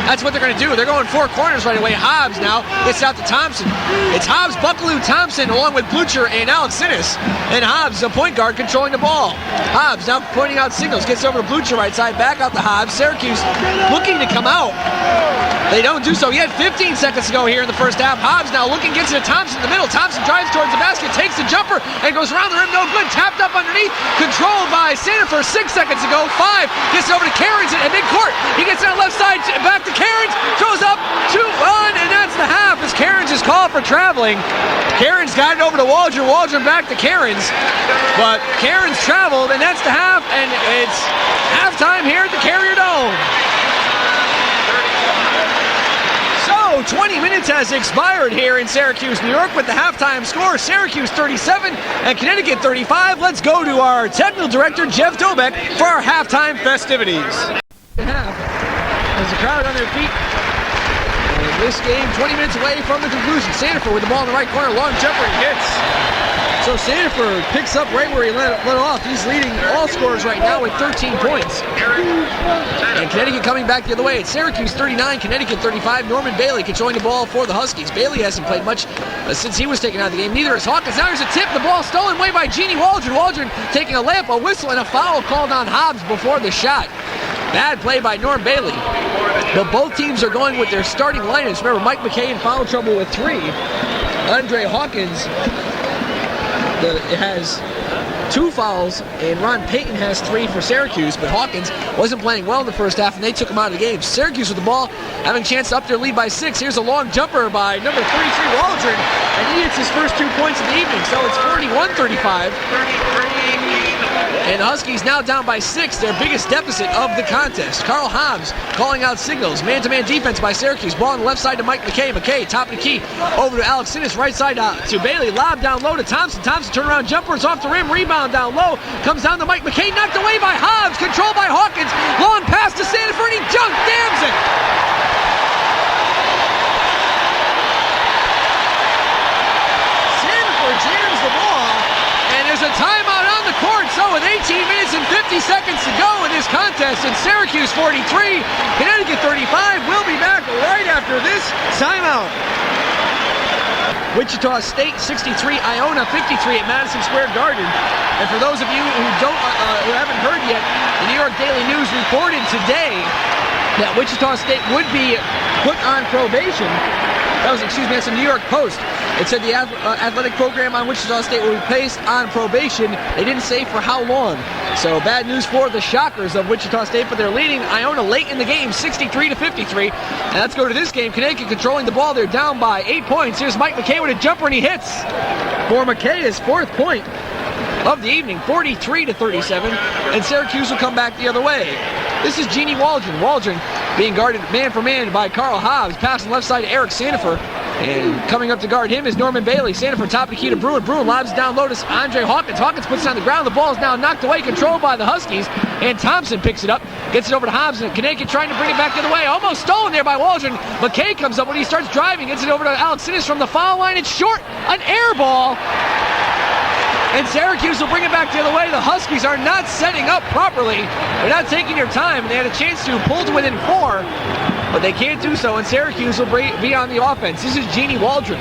Speaker 1: That's what they're going to do. They're going 4 corners right away. Hobbs now gets out to Thompson. It's Hobbs, Bucklew, Thompson, along with Blucher and Alex Innes. And Hobbs, the point guard, controlling the ball. Hobbs now pointing out signals. Gets over to Blucher right side, back out to Hobbs. Syracuse looking to come out. They don't do so yet. 15 seconds to go here in the first half. Hobbs now looking, gets it to Thompson in the middle. Thompson drives towards the basket, takes the jumper, and goes around the rim. No good. Tapped up underneath. Controlled by Sandifer. 6 seconds to go. 5. Gets it over to Cairns at midcourt. He gets it on the left side, back to Cairns. Throws up 2-1, and that's the half as Cairns is called for traveling. Cairns got it over to Waldron. Waldron back to Cairns. But Cairns traveled, and that's the half, and it's halftime here at the Carrier Dome. 20 minutes has expired here in Syracuse, New York, with the halftime score. Syracuse 37 and Connecticut 35. Let's go to our technical director, Jeff Dobek, for our halftime festivities. Has the crowd on their feet. And this game, 20 minutes away from the conclusion. Sanford with the ball in the right corner, long jumper, and hits. So Sanford picks up right where he let off. He's leading all scorers right now with 13 points. And Connecticut coming back the other way. It's Syracuse 39, Connecticut 35. Norman Bailey controlling the ball for the Huskies. Bailey hasn't played much since he was taken out of the game. Neither has Hawkins. Now there's a tip. The ball stolen away by Jeannie Waldron. Waldron taking a layup, a whistle, and a foul called on Hobbs before the shot. Bad play by Norm Bailey. But both teams are going with their starting lineups. Remember, Mike McKay in foul trouble with 3. Andre Hawkins has 2 fouls, and Ron Payton has 3 for Syracuse, but Hawkins wasn't playing well in the first half, and they took him out of the game. Syracuse with the ball, having a chance to up their lead by 6. Here's a long jumper by number 33, Waldron, and he hits his first 2 points of the evening, so it's 41-35. And the Huskies now down by 6, their biggest deficit of the contest. Carl Hobbs calling out signals. Man-to-man defense by Syracuse. Ball on the left side to Mike McKay. McKay, top of the key, over to Alex Sinnis. Right side to Bailey. Lob down low to Thompson. Thompson turnaround jumper. It's off the rim. Rebound down low. Comes down to Mike McKay. Knocked away by Hobbs. Controlled by Hawkins. Long pass to Sanford. He junked. Dams it. Sanford jams the ball. And there's a timeout on the court. So with 18 minutes and 50 seconds to go in this contest, in Syracuse 43, Connecticut 35. We'll be back right after this timeout. Wichita State 63, Iona 53 at Madison Square Garden. And for those of you who haven't heard yet, the New York Daily News reported today that Wichita State would be put on probation. That's the New York Post. It said the athletic program on Wichita State will be placed on probation. They didn't say for how long. So bad news for the Shockers of Wichita State, but they're leading Iona late in the game, 63-53. And let's go to this game. Connecticut controlling the ball. They're down by 8 points. Here's Mike McKay with a jumper, and he hits. For McKay, his 4th point of the evening, 43-37. And Syracuse will come back the other way. This is Jeannie Waldron. Waldron being guarded man for man by Carl Hobbs. Passing left side to Eric Sandifer. And coming up to guard him is Norman Bailey. Sandifer top of the key to Bruin. Bruin lobs down low to Andre Hawkins. Hawkins puts it on the ground. The ball is now knocked away, controlled by the Huskies. And Thompson picks it up, gets it over to Hobbs. And Connecticut trying to bring it back the other way. Almost stolen there by Waldron. McKay comes up when he starts driving. Gets it over to Alex Sinnis from the foul line. It's short. An air ball. And Syracuse will bring it back the other way. The Huskies are not setting up properly. They're not taking their time. They had a chance to pull to within 4, but they can't do so, and Syracuse will be on the offense. This is Jeannie Waldron.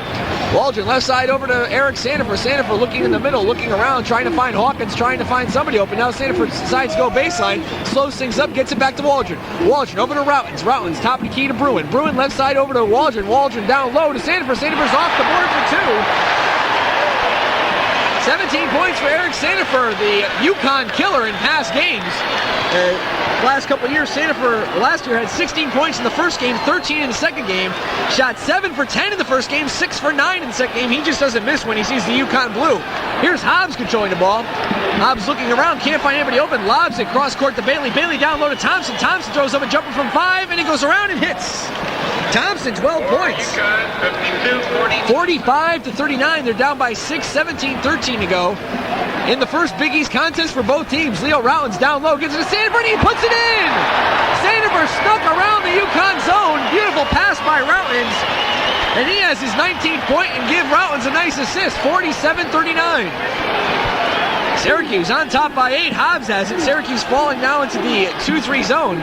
Speaker 1: Waldron left side over to Eric Sandifer. Sandifer looking in the middle, looking around, trying to find Hawkins, trying to find somebody open. Now Sandifer decides to go baseline, slows things up, gets it back to Waldron. Waldron over to Routins. Routins top of the key to Bruin. Bruin left side over to Waldron. Waldron down low to Sandifer. Sandifer's off the board for 2. 17 points for Eric Sandifer, the UConn killer in past games. Last couple of years, Sandifer last year had 16 points in the first game, 13 in the second game. Shot 7 for 10 in the first game, 6 for 9 in the second game. He just doesn't miss when he sees the UConn blue. Here's Hobbs controlling the ball. Hobbs looking around, can't find anybody open. Lobs it cross court to Bailey. Bailey down low to Thompson. Thompson throws up a jumper from 5, and he goes around and hits. Thompson, 12 points. 45-39. They're down by 6, 17-13 to go. In the first Big East contest for both teams, Leo Routins down low, gets it to Sandifer, and he puts it in! Sandifer snuck around the UConn zone. Beautiful pass by Routins. And he has his 19th point and give Routins a nice assist, 47-39. Syracuse on top by 8. Hobbs has it. Syracuse falling now into the 2-3 zone.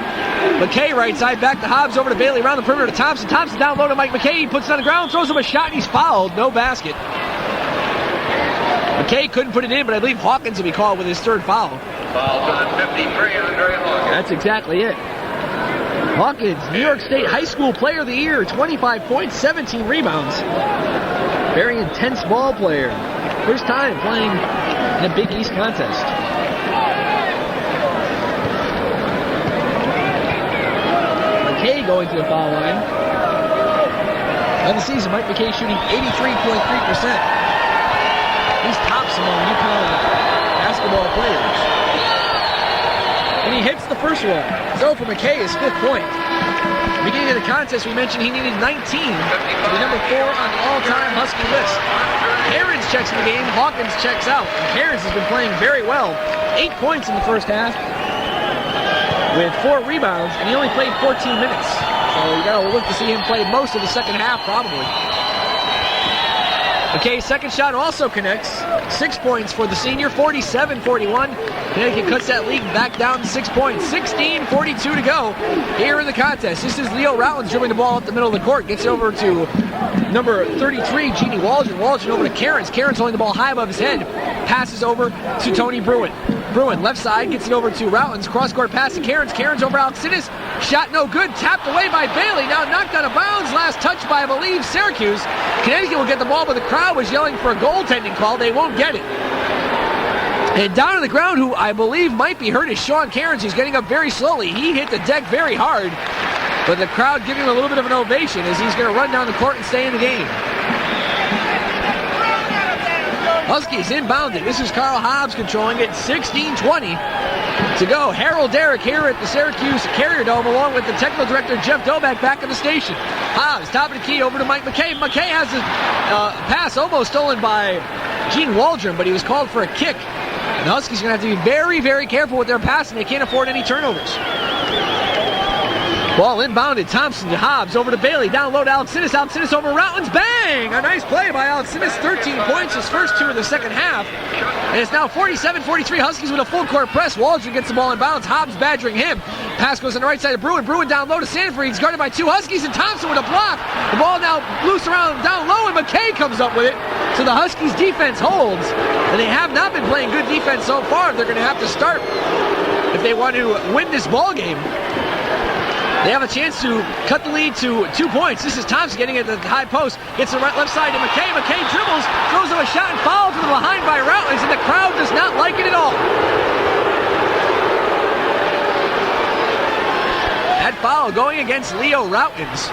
Speaker 1: McKay right side, back to Hobbs, over to Bailey, around the perimeter to Thompson. Thompson down low to Mike McKay. He puts it on the ground, throws him a shot, and he's fouled. No basket. McKay couldn't put it in, but I believe Hawkins will be called with his 3rd foul.
Speaker 2: Foul on 53, Andre Hawkins.
Speaker 1: That's exactly it. Hawkins, New York State High School Player of the Year, 25 points, 17 rebounds. Very intense ball player. First time playing in a Big East contest. McKay going to the foul line. On the season, Mike McKay shooting 83.3%. He's tops among UConn basketball players. And he hits the first one. So for McKay, his 5th point. Beginning of the contest, we mentioned he needed 19 to be number 4 on the all-time Husky list. Cairns checks in the game, Hawkins checks out. And Cairns has been playing very well. 8 points in the first half. with 4 rebounds, and he only played 14 minutes. So you got to look to see him play most of the second half, probably. McKay's second shot also connects. 6 points for the senior, 47-41. Connecticut cuts that lead back down to 6 points. 16:42 to go here in the contest. This is Leo Routins dribbling the ball up the middle of the court. Gets it over to number 33, Jeannie Waldron. Waldron over to Cairns. Cairns holding the ball high above his head. Passes over to Tony Bruin. Bruin, left side, gets it over to Routins. Cross-court pass to Cairns. Cairns over Alex Sinnis. Shot no good. Tapped away by Bailey. Now knocked out of bounds. Last touch by, I believe, Syracuse. Connecticut will get the ball, but the crowd was yelling for a goaltending call. They won't get it. And down on the ground, who I believe might be hurt, is Sean Cairns. He's getting up very slowly. He hit the deck very hard, but the crowd giving him a little bit of an ovation as he's going to run down the court and stay in the game. Huskies inbounded. This is Carl Hobbs controlling it. 16:20 to go. Harold Darak here at the Syracuse Carrier Dome, along with the technical director Jeff Doback back at the station. Hobbs, top of the key, over to Mike McKay. McKay has a pass almost stolen by Gene Waldron, but he was called for a kick. And the Huskies are going to have to be very, very careful with their passing. They can't afford any turnovers. Ball inbounded. Thompson to Hobbs. Over to Bailey. Down low to Alex Sinnis. Alex Sinnis over Routins. Bang! A nice play by Alex Sinnis. 13 points, his first 2 of the second half. And it's now 47-43. Huskies with a full court press. Waldron gets the ball in bounds. Hobbs badgering him. Pass goes on the right side of Bruin. Bruin down low to Sanford. He's guarded by 2 Huskies, and Thompson with a block. The ball now loose around down low, and McKay comes up with it. So the Huskies defense holds. And they have not been playing good defense so far. They're going to have to start if they want to win this ball game. They have a chance to cut the lead to 2 points. This is Thompson getting it at the high post. Gets the left side to McKay. McKay dribbles, throws him a shot, and fouled from behind by Routins, and the crowd does not like it at all. That foul going against Leo Routins.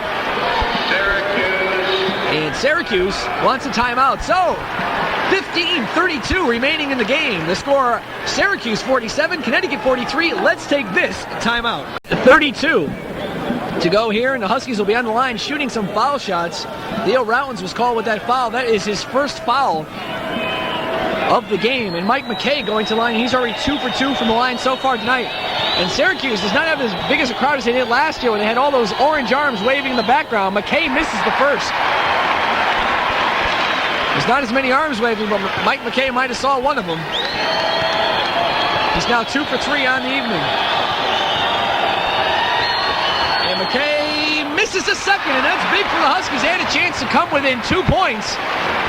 Speaker 1: And Syracuse wants a timeout. So, 15:32 remaining in the game. The score, Syracuse 47, Connecticut 43. Let's take this timeout. 32 to go here, and the Huskies will be on the line shooting some foul shots. Leo Routins was called with that foul. That is his first foul of the game. And Mike McKay going to the line. He's already 2 for 2 from the line so far tonight. And Syracuse does not have as big as a crowd as they did last year when they had all those orange arms waving in the background. McKay misses the first. There's not as many arms waving, but Mike McKay might have saw one of them. He's now 2 for 3 on the evening. And McKay misses a second, and that's big for the Huskies. They had a chance to come within 2 points.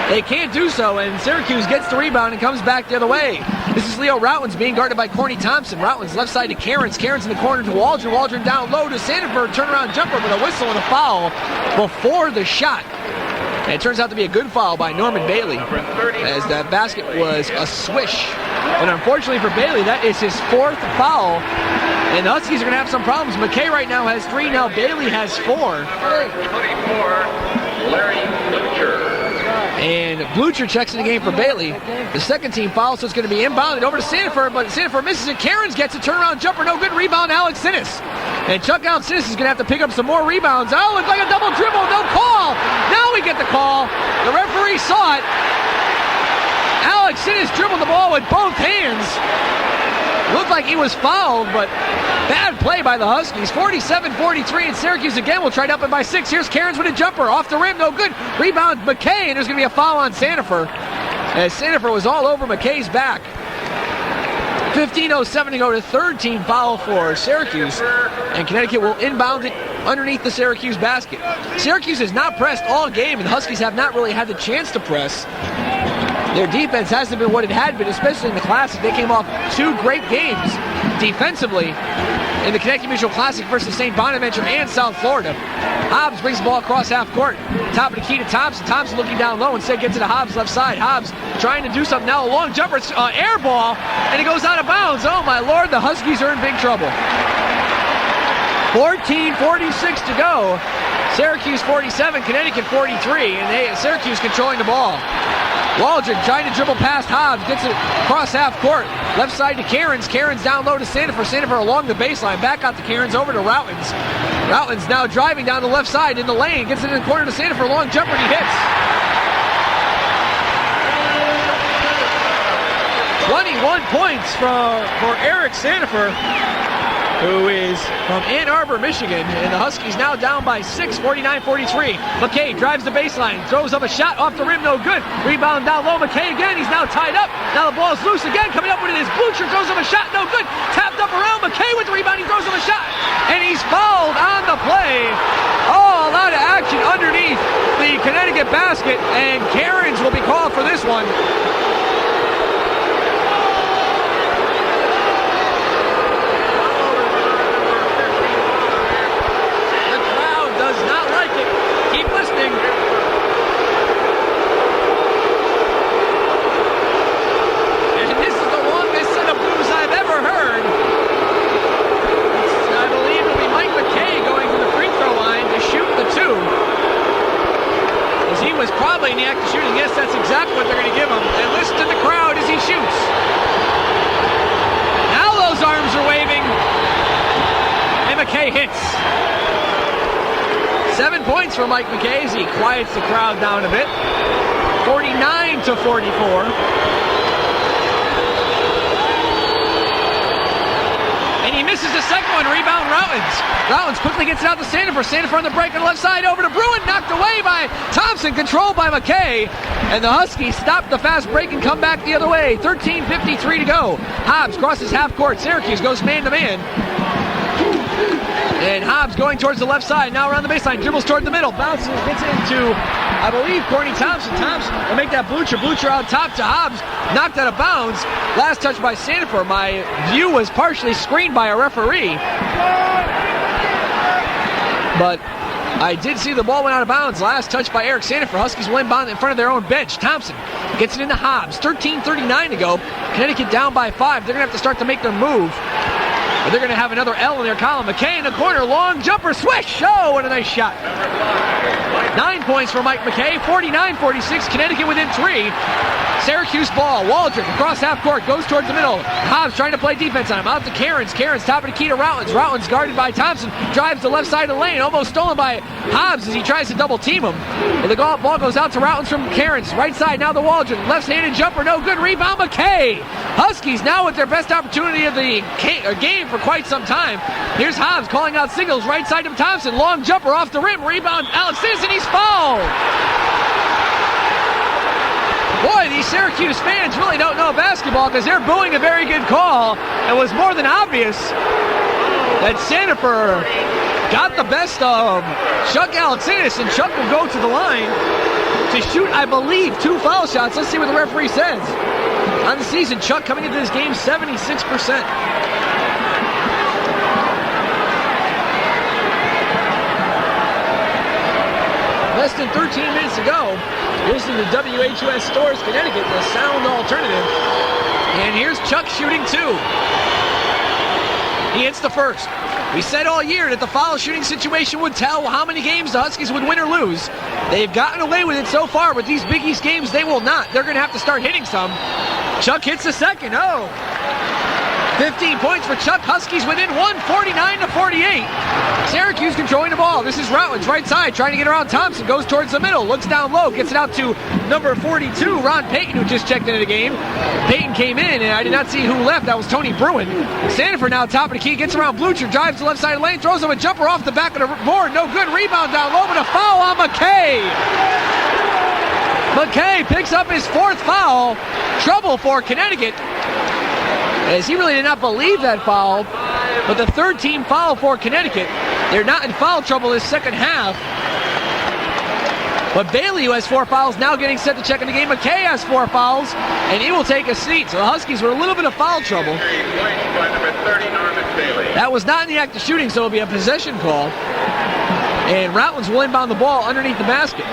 Speaker 1: They can't do so, and Syracuse gets the rebound and comes back the other way. This is Leo Routins being guarded by Corny Thompson. Routins left side to Cairns. Cairns in the corner to Waldron. Waldron down low to Sanford. Turnaround jumper with a whistle and a foul before the shot. And it turns out to be a good foul by Norman Bailey, as that basket was a swish. And unfortunately for Bailey, that is his 4th foul. And the Huskies are going to have some problems. McKay right now has 3. Now Bailey has 4.
Speaker 2: 24, Larry Blucher.
Speaker 1: And Blucher checks in the game for Bailey. The second team foul, so it's going to be inbounded over to Sanford, but Sanford misses it. Cairns gets a turnaround jumper. No good. Rebound, Alex Sinnis. And Chuck Alex Sinnis is going to have to pick up some more rebounds. Oh, looks like a double dribble. No call. Now we get the call. The referee saw it. Alex Sinnis dribbled the ball with both hands. Looked like he was fouled, but bad play by the Huskies. 47-43, and Syracuse again will try to up it by 6. Here's Cairns with a jumper. Off the rim, no good. Rebound, McKay, and there's going to be a foul on Sanford, as Sanford was all over McKay's back. 15:07 to go to third team foul for Syracuse, and Connecticut will inbound it underneath the Syracuse basket. Syracuse has not pressed all game, and the Huskies have not really had the chance to press. Their defense hasn't been what it had been, especially in the Classic. They came off 2 great games defensively in the Connecticut Mutual Classic versus St. Bonaventure and South Florida. Hobbs brings the ball across half court. Top of the key to Thompson. Thompson looking down low. Instead gets it to Hobbs left side. Hobbs trying to do something now. A long jumper, air ball, and it goes out of bounds. Oh my Lord, the Huskies are in big trouble. 14:46 to go. Syracuse 47, Connecticut 43, and Syracuse controlling the ball. Waldron trying to dribble past Hobbs, gets it across half court. Left side to Cairns. Cairns down low to Sanford. Sanford along the baseline. Back out to Cairns, over to Routins. Routins now driving down the left side in the lane. Gets it in the corner to Sanford. Long jumper, and he hits. 21 points for Eric Sanford. who is from Ann Arbor, Michigan, and the Huskies now down by 6, 49-43. McKay drives the baseline, throws up a shot off the rim, no good. Rebound down low, McKay again, he's now tied up. Now the ball's loose again, coming up with his Blucher, throws up a shot, no good. Tapped up around, McKay with the rebound, he throws up a shot, and he's fouled on the play. Oh, a lot of action underneath the Connecticut basket, and Cairns will be called for this one. In the act of shooting, yes, that's exactly what they're going to give him. And listen to the crowd as he shoots. Now those arms are waving, and McKay hits. 7 points for Mike McKay as he quiets the crowd down a bit. 49-44. And he misses the second one. Rebound, Routins. Routins quickly gets it out to Sandifer. Sandifer on the break on the left side over to Bruin. Knocked away by Thompson. Controlled by McKay. And the Huskies stop the fast break and come back the other way. 13:53 to go. Hobbs crosses half court. Syracuse goes man to man. And Hobbs going towards the left side. Now around the baseline. Dribbles toward the middle. Bounces. Gets into, I believe, Corny Thompson. Thompson will make that Blucher. Blucher out top to Hobbs. Knocked out of bounds. Last touch by Sandifer. My view was partially screened by a referee. But I did see the ball went out of bounds. Last touch by Eric Sandifer. Huskies will inbound in front of their own bench. Thompson gets it into Hobbs. 13:39 to go. Connecticut down by 5. They're going to have to start to make their move. But they're going to have another L in their column. McKay in the corner. Long jumper. Swish. Oh, what a nice shot. 9 points for Mike McKay. 49-46. Connecticut within 3. Syracuse ball. Waldron across half court. Goes towards the middle. Hobbs trying to play defense on him. Out to Cairns. Cairns top of the key to Routins. Routins guarded by Thompson. Drives the left side of the lane. Almost stolen by Hobbs as he tries to double team him. But the ball goes out to Routins from Cairns. Right side now to Waldron. Left-handed jumper. No good. Rebound McKay. Huskies now with their best opportunity of the game for quite some time. Here's Hobbs calling out signals. Right side to Thompson. Long jumper off the rim. Rebound Alex Simpson. He's fouled. Boy, these Syracuse fans really don't know basketball because they're booing a very good call. It was more than obvious that Sandifer got the best of Chuck Alexander, and Chuck will go to the line to shoot, I believe, 2 foul shots. Let's see what the referee says. On the season, Chuck coming into this game 76%. Less than 13 minutes to go. Listening to WHUS Stores, Connecticut, the sound alternative. And here's Chuck shooting 2. He hits the first. We said all year that the foul shooting situation would tell how many games the Huskies would win or lose. They've gotten away with it so far. With these Big East games, they will not. They're going to have to start hitting some. Chuck hits the second. Oh. 15 points for Chuck. Huskies within 1, 49-48. Syracuse controlling the ball. This is Routins, right side, trying to get around Thompson. Goes towards the middle, looks down low, gets it out to number 42, Ron Payton, who just checked into the game. Payton came in, and I did not see who left. That was Tony Bruin. Sandifer now top of the key, gets around Blucher, drives to the left side of the lane, throws him a jumper off the back of the board. No good. Rebound down low, but a foul on McKay. McKay picks up his 4th foul. Trouble for Connecticut, as he really did not believe that foul. But the 3rd team foul for Connecticut. They're not in foul trouble this second half. But Bailey, who has 4 fouls, now getting set to check in the game. McKay has 4 fouls, and he will take a seat. So the Huskies were a little bit of foul trouble. That was not in the act of shooting, so it'll be a possession call. And Routins will inbound the ball underneath the basket.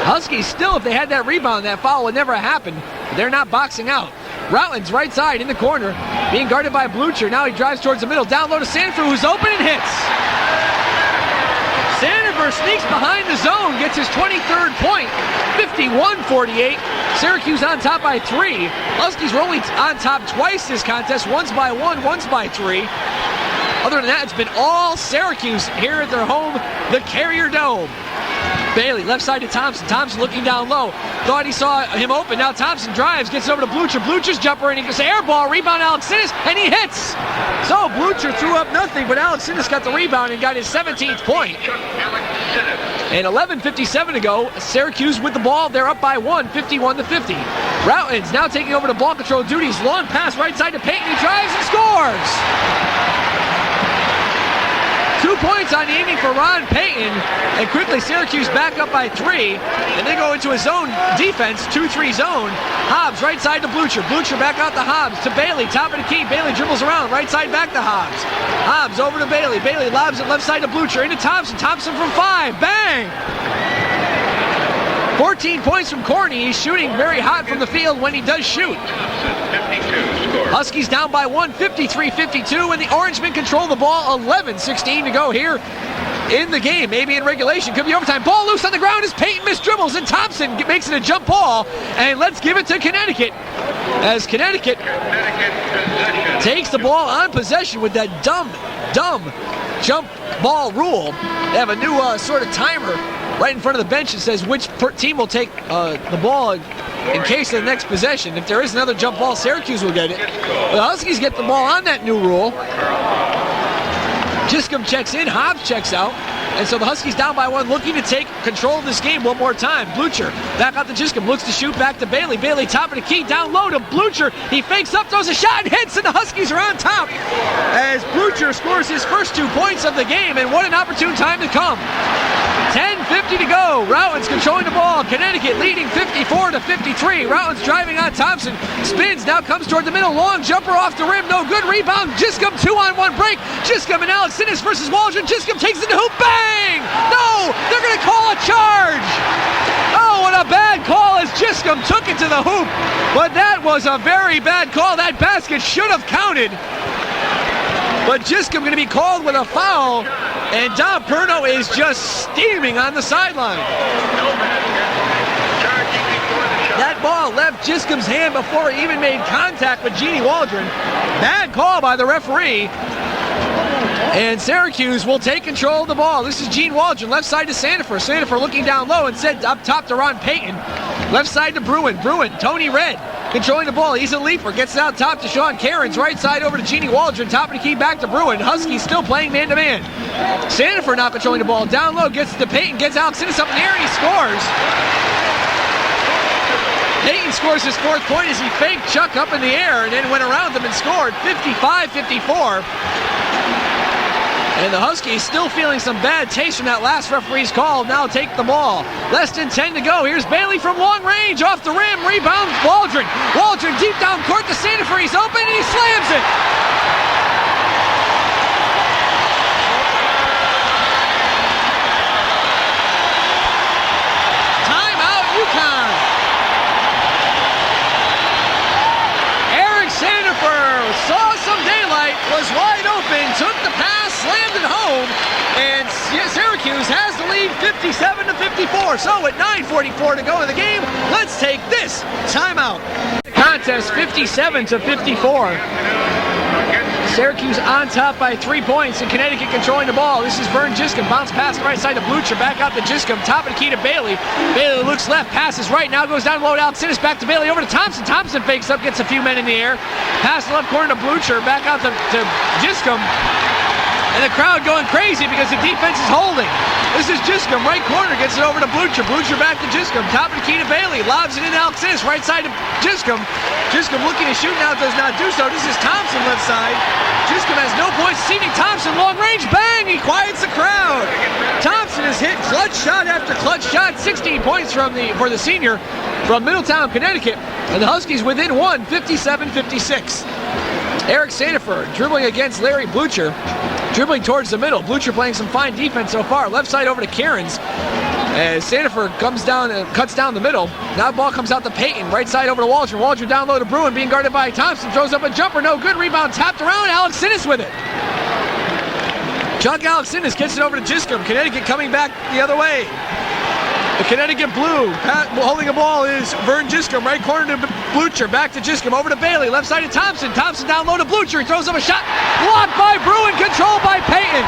Speaker 1: Huskies still, if they had that rebound, that foul would never happen. They're not boxing out. Routins right side in the corner, being guarded by Blucher. Now he drives towards the middle. Down low to Sandifer, who's open and hits. Sandifer sneaks behind the zone, gets his 23rd point. 51-48. Syracuse on top by 3. Huskies were only on top twice this contest, once by 1, once by 3. Other than that, it's been all Syracuse here at their home, the Carrier Dome. Bailey, left side to Thompson. Thompson looking down low. Thought he saw him open. Now Thompson drives, gets over to Blucher. Blucher's jumper, and he gets an air ball. Rebound, Alex Sinnis, and he hits. So Blucher threw up nothing, but Alex Sinnis got the rebound and got his 17th point. And 11:57 to go. Syracuse with the ball. They're up by 1, 51-50. Routen's now taking over the ball control duties. Long pass right side to Payton. He drives and scores. 2 points on the evening for Ron Payton, and quickly Syracuse back up by 3, and they go into a zone defense, 2-3 zone. Hobbs right side to Blucher. Blucher back out to Hobbs, to Bailey, top of the key. Bailey dribbles around, right side back to Hobbs. Hobbs over to Bailey. Bailey lobs it left side to Blucher, into Thompson. Thompson from 5, bang! 14 points from Corney. He's shooting very hot from the field when he does shoot. Huskies down by 1, 53-52, and the Orangemen control the ball. 11:16 to go here in the game. Maybe in regulation, could be overtime. Ball loose on the ground as Payton missed dribbles, and Thompson makes it a jump ball. And let's give it to Connecticut, as Connecticut takes the ball on possession with that dumb jump ball rule. They have a new sort of timer right in front of the bench that says which team will take the ball in case of the next possession. If there is another jump ball, Syracuse will get it. The Huskies get the ball on that new rule. Giscombe checks in, Hobbs checks out, and so the Huskies down by 1, looking to take control of this game one more time. Blucher back out to Giscombe, looks to shoot back to Bailey. Bailey top of the key, down low to Blucher. He fakes up, throws a shot, and hits, and the Huskies are on top as Blucher scores his first 2 points of the game, and what an opportune time to come. 10:50 to go. Routen's controlling the ball. Connecticut leading 54-53. Routen's driving on Thompson. Spins, now comes toward the middle. Long jumper off the rim. No good. Rebound. Giscombe 2-on-1 break. Giscombe and Alex Sinnis versus Waldron. Giscombe takes it to hoop. Bang! No! They're going to call a charge. Oh, what a bad call as Giscombe took it to the hoop. But that was a very bad call. That basket should have counted. But Giscombe going to be called with a foul, and Dom Perno is just steaming on the sideline. That ball left Giscombe's hand before he even made contact with Jeannie Waldron. Bad call by the referee. And Syracuse will take control of the ball. This is Gene Waldron, left side to Sandifer. Sandifer looking down low and said up top to Ron Payton. Left side to Bruin. Bruin, Tony Red controlling the ball. He's a leaper. Gets it out top to Sean Cairns. Right side over to Jeannie Waldron. Top of the key back to Bruin. Huskies still playing man-to-man. Sandifer now controlling the ball. Down low, gets to Payton. Gets Alex Sinnis up in the air, and he scores. Payton scores his 4th point as he faked Chuck up in the air and then went around them and scored. 55-54. And the Huskies still feeling some bad taste from that last referee's call. Now take the ball. Less than 10 to go. Here's Bailey from long range. Off the rim. Rebound Waldron. Waldron deep down court to Sandifer. He's open and he slams it. Timeout UConn. Eric Sandifer saw some daylight. Was wide open. Took the pass. Slammed it home, and Syracuse has the lead 57-54. So at 9:44 to go in the game, let's take this timeout. Contest 57-54. Syracuse on top by 3 points, and Connecticut controlling the ball. This is Vern Giscombe. Bounce pass right side to Blucher. Back out to Giscombe. Top of the key to Bailey. Bailey looks left, passes right. Now goes down low to Alex Sinnis. Back to Bailey. Over to Thompson. Thompson fakes up, gets a few men in the air. Pass the left corner to Blucher. Back out to Giscombe. And the crowd going crazy because the defense is holding. This is Giscombe, right corner, gets it over to Blucher. Blucher back to Giscombe, top of the key to Bailey. Lobs it in Alex Sinnis, right side to Giscombe. Giscombe looking to shoot now, does not do so. This is Thompson left side. Giscombe has no points. Receiving Thompson, long range, bang! He quiets the crowd. Thompson has hit clutch shot after clutch shot. 16 points for the senior from Middletown, Connecticut. And the Huskies within 1, 57-56. Eric Sandifer dribbling against Larry Blucher. Dribbling towards the middle. Blucher playing some fine defense so far. Left side over to Cairns. As Sandifer comes down and cuts down the middle. Now the ball comes out to Payton. Right side over to Waldron. Waldron down low to Bruin, being guarded by Thompson. Throws up a jumper. No good. Rebound tapped around. Alex Sinnis with it. Chuck Alex Sinnis gets it over to Giscombe. Connecticut coming back the other way. The Connecticut Blue holding the ball is Vern Giscombe. Right corner to Blucher. Back to Giscombe. Over to Bailey. Left side to Thompson. Thompson down low to Blucher. He throws up a shot. Blocked by Bruin. Controlled by Payton.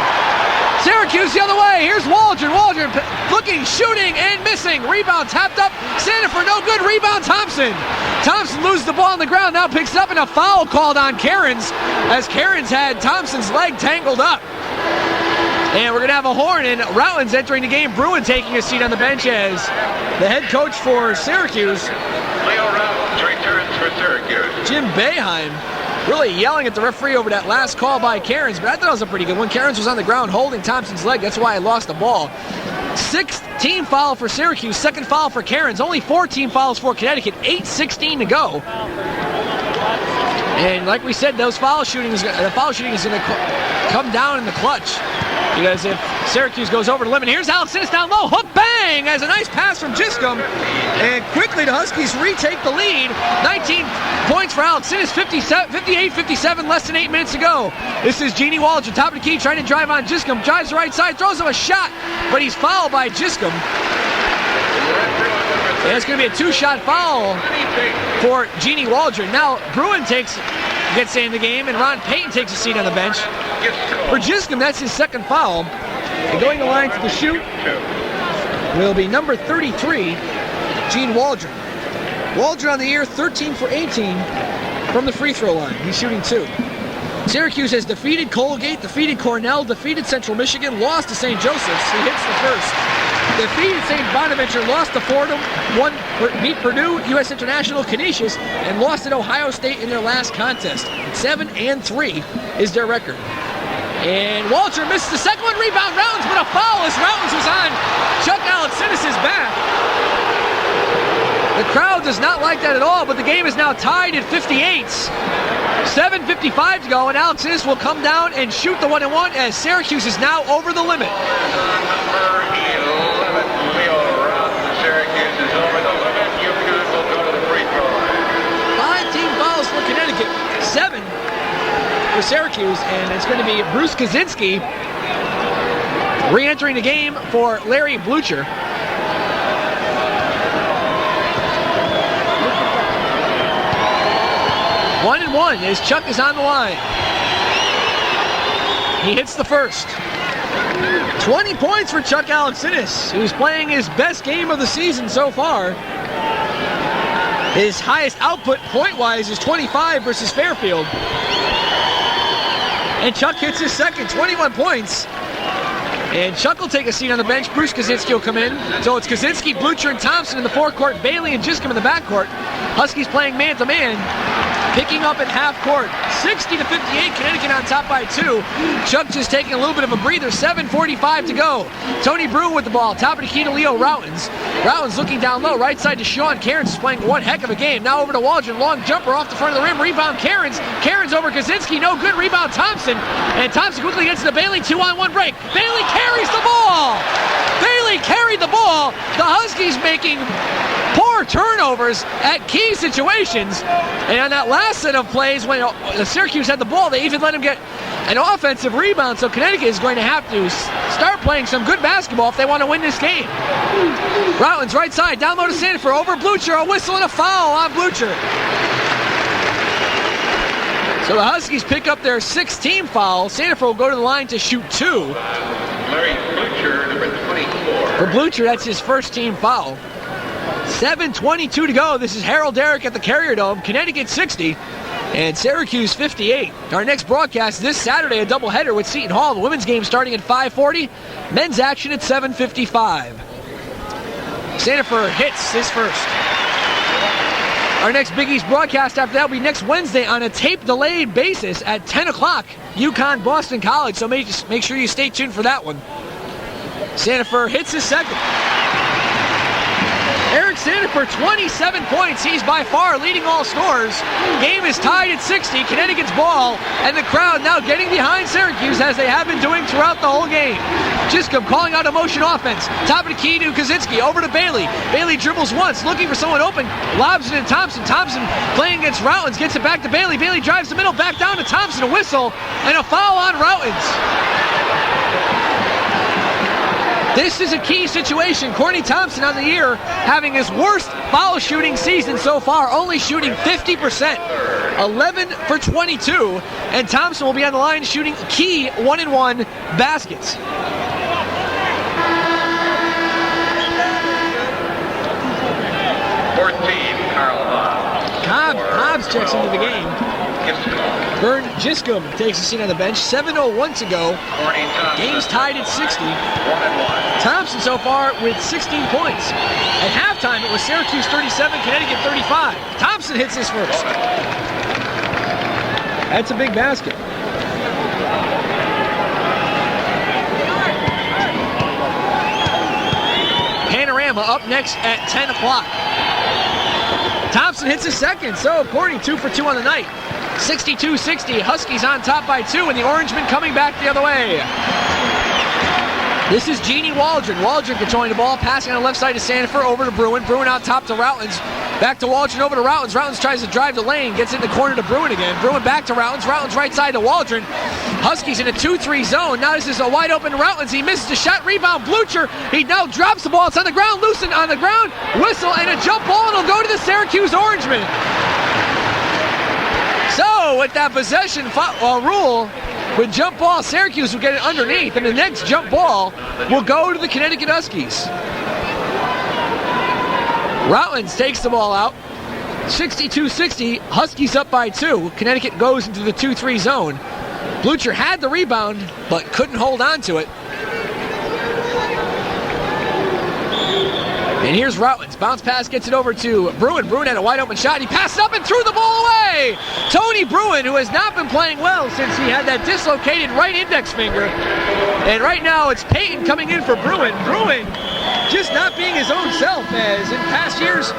Speaker 1: Syracuse the other way. Here's Waldron. Waldron looking, shooting, and missing. Rebound tapped up. Sanford, no good. Rebound Thompson. Thompson loses the ball on the ground. Now picks it up, and a foul called on Cairns as Cairns had Thompson's leg tangled up. And we're going to have a horn, and Routins entering the game. Bruin taking a seat on the bench as the head coach for Syracuse,
Speaker 2: Leo Routins returns for Syracuse.
Speaker 1: Jim Boeheim, really yelling at the referee over that last call by Cairns, but I thought it was a pretty good one. Cairns was on the ground holding Thompson's leg. That's why I lost the ball. 6th team foul for Syracuse, 2nd foul for Cairns. Only 4 team fouls for Connecticut. 8:16 to go. And like we said, the foul shooting is going to come down in the clutch. Because if Syracuse goes over the limit, here's Alex Innes down low, hook bang, as a nice pass from Giscombe. And quickly the Huskies retake the lead. 19 points for Alex Innes, 58-57, less than 8 minutes to go. This is Jeannie Waldron, top of the key, trying to drive on Giscombe, drives the right side, throws him a shot, but he's fouled by Giscombe. And it's going to be a 2-shot foul for Jeannie Waldron. Now Bruin gets in the game, and Ron Payton takes a seat on the bench. For Giscombe, that's his 2nd foul. And going the line to the shoot will be number 33, Gene Waldron. Waldron on the year, 13 for 18 from the free throw line. He's shooting 2. Syracuse has defeated Colgate, defeated Cornell, defeated Central Michigan, lost to St. Joseph's. He hits the first. Defeated St. Bonaventure, lost to Fordham, beat Purdue, U.S. International, Canisius, and lost at Ohio State in their last contest. 7-3 is their record. And Waldron misses the second one, rebound Routins, but a foul as Routins was on Chuck Alexinus' back. The crowd does not like that at all, but the game is now tied at 58. 7:55 to go, and Alexinus will come down and shoot the 1-and-1 as Syracuse is now over the limit.
Speaker 2: Number 11, Leo Routins. Syracuse is over the limit. UConn will go to the free throw line.
Speaker 1: 5 team fouls for Connecticut, 7 for Syracuse, and it's going to be Bruce Kaczynski re-entering the game for Larry Blucher. One and one as Chuck is on the line. He hits the first. 20 points for Chuck Alexinus, who's playing his best game of the season so far. His highest output point-wise is 25 versus Fairfield. And Chuck hits his second, 21 points. And Chuck will take a seat on the bench. Bruce Kaczynski will come in. So it's Kaczynski, Blucher, and Thompson in the forecourt. Bailey and Giscombe in the backcourt. Huskies playing man-to-man. Picking up at half court. 60-58, Connecticut on top by 2. Chuck just taking a little bit of a breather. 7:45 to go. Tony Bruin with the ball. Top of the key to Leo Routins. Routins looking down low. Right side to Sean. Cairns is playing one heck of a game. Now over to Waldron. Long jumper off the front of the rim. Rebound Cairns. Cairns over Kaczynski. No good. Rebound Thompson. And Thompson quickly gets to the Bailey. 2-on-1 break. Bailey carries the ball. Bailey carried the ball. The Huskies making poor turnovers at key situations. And on that last set of plays, when Syracuse had the ball, they even let him get an offensive rebound. So Connecticut is going to have to start playing some good basketball if they want to win this game. Routins right side, down low to Sanford, over Blucher, a whistle and a foul on Blucher. So the Huskies pick up their 6th team foul. Sanford will go to the line to shoot 2.
Speaker 2: Larry Blucher, number 24.
Speaker 1: For Blucher, that's his 1st team foul. 7:22 to go. This is Harold Darak at the Carrier Dome. Connecticut 60 and Syracuse 58. Our next broadcast this Saturday, a doubleheader with Seton Hall. The women's game starting at 5:40. Men's action at 7:55. Sanford hits his first. Our next Big East broadcast after that will be next Wednesday on a tape-delayed basis at 10 o'clock. UConn Boston College, so make sure you stay tuned for that one. Sanford hits his second. Eric Sanford, 27 points. He's by far leading all scorers. Game is tied at 60. Connecticut's ball, and the crowd now getting behind Syracuse as they have been doing throughout the whole game. Giscombe calling out a motion offense. Top of the key to Kaczynski. Over to Bailey. Bailey dribbles once, looking for someone open. Lobs it to Thompson. Thompson playing against Routins. Gets it back to Bailey. Bailey drives the middle. Back down to Thompson. A whistle and a foul on Routins. This is a key situation. Corny Thompson on the year having his worst foul shooting season so far, only shooting 50%. 11 for 22, and Thompson will be on the line shooting key 1-and-1 baskets. Hobbs checks into the game. Vern Giscombe takes a seat on the bench. 7:01 to go. Game's tied at 60. Thompson so far with 16 points. At halftime, it was Syracuse 37, Connecticut 35. Thompson hits his first. That's a big basket. Panorama up next at 10 o'clock. Thompson hits his second, so Cordy 2 for 2 on the night. 62-60, Huskies on top by 2, and the Orangemen coming back the other way. This is Jeannie Waldron. Waldron controlling the ball, passing on the left side to Sandifer, over to Bruin. Bruin out top to Routledge. Back to Waldron, over to Routledge. Routledge tries to drive the lane, gets in the corner to Bruin again. Bruin back to Routledge. Routledge right side to Waldron. Huskies in a 2-3 zone. Now this is a wide open Routledge. He misses the shot. Rebound, Blucher. He now drops the ball. It's on the ground, loosened on the ground. Whistle and a jump ball, and it'll go to the Syracuse Orangemen. So with that possession rule, with jump ball, Syracuse will get it underneath, and the next jump ball will go to the Connecticut Huskies. Routledge takes the ball out. 62-60, Huskies up by 2. Connecticut goes into the 2-3 zone. Blucher had the rebound, but couldn't hold on to it. And here's Routledge. Bounce pass gets it over to Bruin. Bruin had a wide open shot. He passed up and threw the ball away. Tony Bruin, who has not been playing well since he had that dislocated right index finger. And right now it's Payton coming in for Bruin. Bruin just not being his own self, as in past years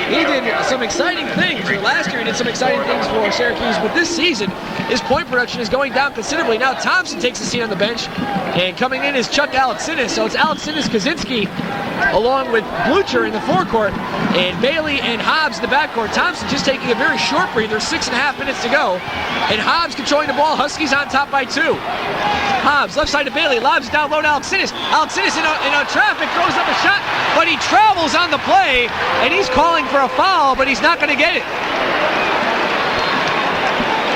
Speaker 1: he did some exciting things. Last year he did some exciting things for Syracuse, but this season his point production is going down considerably. Now Thompson takes a seat on the bench, and coming in is Chuck Alexinis. So it's Alexinis, Kaczynski, along with Blucher in the forecourt, and Bailey and Hobbs in the backcourt. Thompson just taking a very short breather, 6.5 minutes to go, and Hobbs controlling the ball. Huskies on top by 2. Hobbs, left side to Bailey, lobs down low to Alexinis. Alexinis in a traffic, throws up a shot, but he travels on the play, and he's calling for a foul, but he's not going to get it.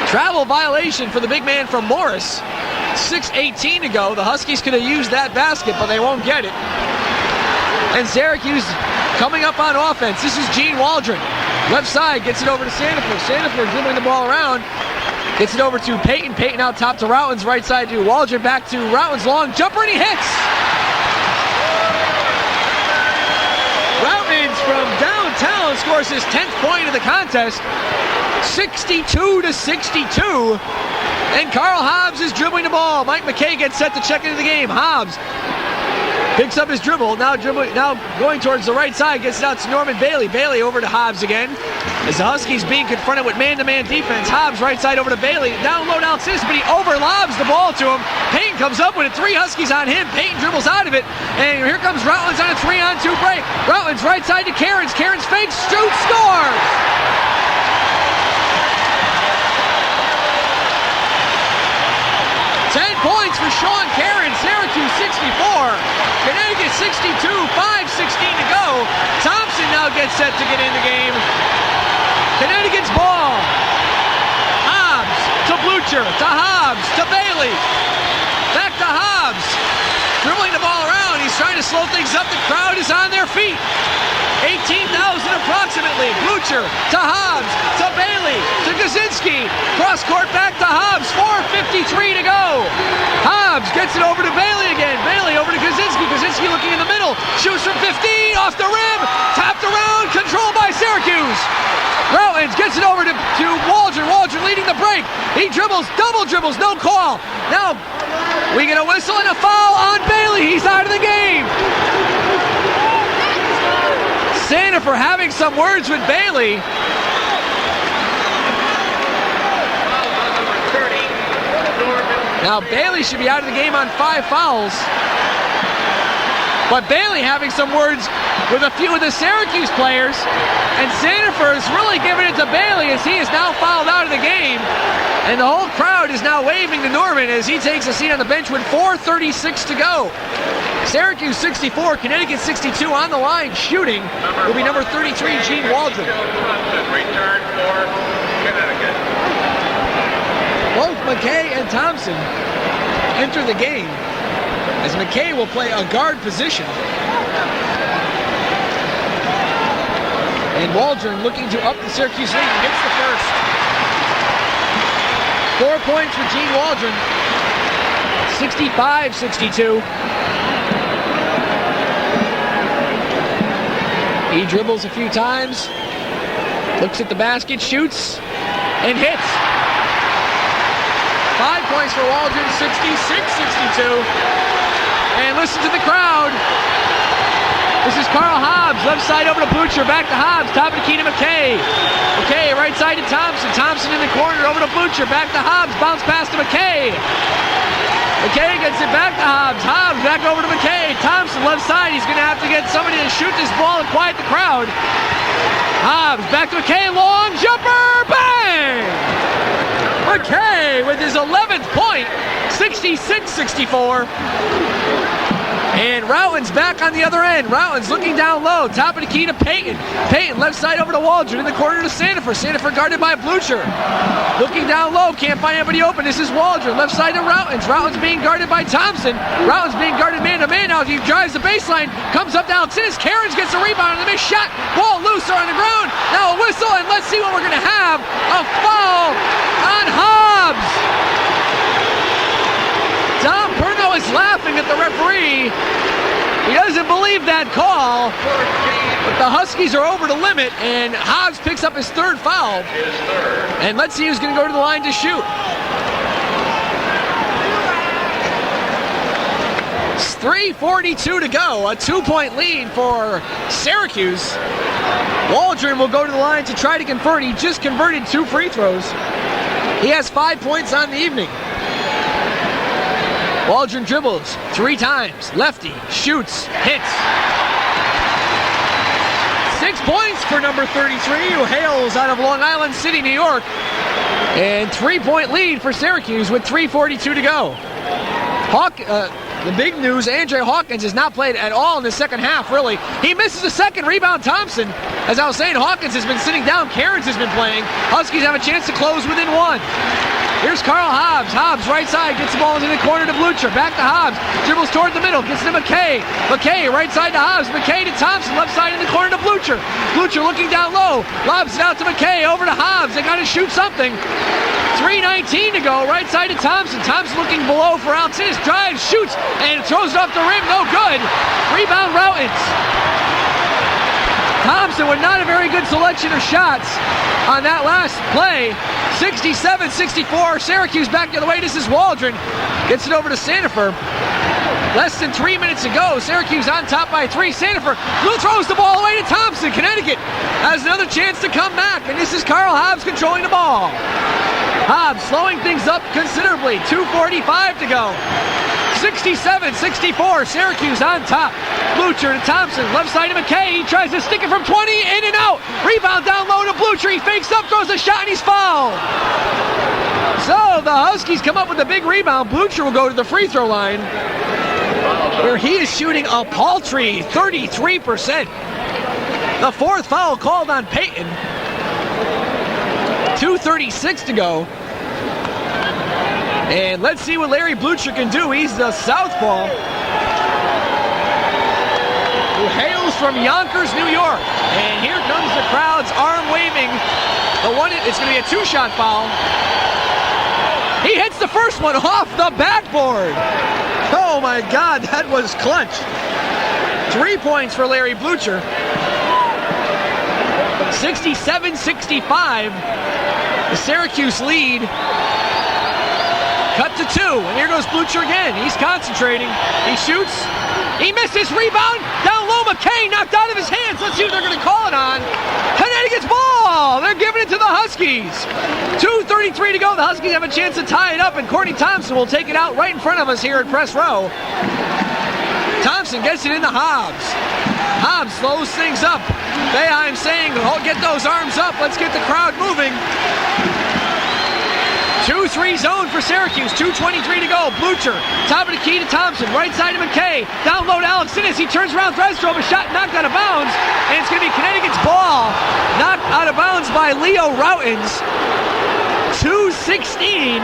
Speaker 1: Travel violation for the big man from Morris. 6:18 to go. The Huskies could have used that basket, but they won't get it. And Syracuse coming up on offense. This is Gene Waldron. Left side, gets it over to Sandifer. Sandifer dribbling the ball around. Gets it over to Payton. Payton out top to Routledge. Right side to Waldron. Back to Routledge. Long jumper, and he hits. Routledge from downtown scores his 10th point of the contest. 62-62. And Carl Hobbs is dribbling the ball. Mike McKay gets set to check into the game. Hobbs picks up his dribble, now going towards the right side, gets it out to Norman Bailey. Bailey over to Hobbs again. As the Huskies being confronted with man-to-man defense, Hobbs right side over to Bailey. Down low to Alexinis, but he overlobs the ball to him. Payton comes up with it, 3 Huskies on him. Payton dribbles out of it, and here comes Routledge on a 3-on-2 break. Routledge right side to Cairns. Cairns fakes, shoots, scores! Points for Sean Cairns. Syracuse 64, Connecticut 62, 5:16 to go. Thompson now gets set to get in the game. Connecticut's ball. Hobbs to Blucher, to Hobbs, to Bailey. Back to Hobbs. Dribbling the ball around. He's trying to slow things up. The crowd is on their feet. 18,000 approximately. Blucher to Hobbs, to Bailey, to Kaczynski. Cross court back to Hobbs. 4:53 to go. Hobbs gets it over to Bailey again. Bailey over to Kaczynski. Kaczynski looking in the middle. Shoots from 15, off the rim. Tapped around, controlled by Syracuse. Routledge gets it over to Waldron. Waldron leading the break. He dribbles, double dribbles, no call. Now we get a whistle and a foul on Bailey. He's out of the game. Sandifer having some words with Bailey. Now Bailey should be out of the game on 5 fouls. But Bailey having some words with a few of the Syracuse players. And Sandifer is really giving it to Bailey as he is now fouled out of the game. And the whole crowd is now waving to Norman as he takes a seat on the bench with 4:36 to go. Syracuse 64, Connecticut 62 on the line. Shooting will be number 33, Gene Waldron.
Speaker 2: Return for Connecticut.
Speaker 1: Both McKay and Thompson enter the game, as McKay will play a guard position. And Waldron looking to up the Syracuse lead and hits the first. 4 points for Gene Waldron. 65-62. He dribbles a few times, looks at the basket, shoots, and hits. 5 points for Waldron, 66-62. And listen to the crowd. This is Carl Hobbs, left side over to Blucher, back to Hobbs, top of the key to McKay. McKay, right side to Thompson. Thompson in the corner, over to Blucher, back to Hobbs, bounce pass to McKay. McKay gets it back to Hobbs. Hobbs back over to McKay. Thompson left side. He's going to have to get somebody to shoot this ball and quiet the crowd. Hobbs back to McKay. Long jumper. Bang! McKay with his 11th point. 66-64. And Routins back on the other end. Routins looking down low. Top of the key to Payton. Payton left side over to Waldron. In the corner to Sandifer. Sandifer guarded by Blucher. Looking down low. Can't find anybody open. This is Waldron. Left side to Routins. Routins being guarded by Thompson. Routins being guarded man-to-man now. He drives the baseline. Comes up down Sis. Cairns gets a rebound and the missed shot. Ball loose on the ground. Now a whistle. And let's see what we're going to have. A foul on Hobbs. Tom Perno is laughing at the referee. He doesn't believe that call. But the Huskies are over the limit, and Hobbs picks up his third foul. And let's see who's going to go to the line to shoot. It's 3:42 to go. A 2-point lead for Syracuse. Waldron will go to the line to try to convert. He just converted 2 free throws. He has 5 points on the evening. Waldron dribbles 3 times. Lefty, shoots, hits. 6 points for number 33, who hails out of Long Island City, New York. And 3-point lead for Syracuse with 3:42 to go. The big news, Andre Hawkins has not played at all in the second half, really. He misses a second rebound. Thompson, as I was saying, Hawkins has been sitting down. Cairns has been playing. Huskies have a chance to close within 1. Here's Carl Hobbs. Hobbs, right side, gets the ball into the corner to Blucher. Back to Hobbs. Dribbles toward the middle. Gets to McKay. McKay, right side to Hobbs. McKay to Thompson. Left side in the corner to Blucher. Blucher looking down low. Lobs it out to McKay. Over to Hobbs. They got to shoot something. 3:19 to go. Right side to Thompson. Thompson looking below for Alcinis. Drives, shoots, and throws it off the rim. No good. Rebound Routins. Thompson with not a very good selection of shots on that last play. 67-64. Syracuse back the other way. This is Waldron. Gets it over to Sandifer. Less than 3 minutes to go. Syracuse on top by 3. Sandifer throws the ball away to Thompson. Connecticut has another chance to come back. And this is Carl Hobbs controlling the ball. Hobbs slowing things up considerably. 2:45 to go. 67-64. Syracuse on top. Blucher to Thompson. Left side to McKay. He tries to stick it from 20. In and out. Rebound down low to Blucher. He fakes up, throws a shot, and he's fouled. So the Huskies come up with a big rebound. Blucher will go to the free throw line, where he is shooting a paltry 33%. The 4th foul called on Payton. 2:36 to go. And let's see what Larry Blucher can do. He's the southpaw who hails from Yonkers, New York. And here comes the crowd's arm waving. It's going to be a 2-shot foul. He hits the first one off the backboard. Oh my God, that was clutch. 3 points for Larry Blucher. 67-65. The Syracuse lead. Cut to 2, and here goes Blucher again. He's concentrating. He shoots. He misses. Rebound. Down low, McKay knocked out of his hands. Let's see what they're going to call it on. Connecticut's ball. They're giving it to the Huskies. 2:33 to go. The Huskies have a chance to tie it up, and Courtney Thompson will take it out right in front of us here at Press Row. Thompson gets it into Hobbs. Hobbs slows things up. Boeheim saying, oh, get those arms up. Let's get the crowd moving. 2-3 zone for Syracuse. 2:23 to go. Blucher, top of the key to Thompson. Right side to McKay. Down low to Alcinis. He turns around, tries to throw a shot, knocked out of bounds. And it's going to be Connecticut's ball. Knocked out of bounds by Leo Routins. 2 2:16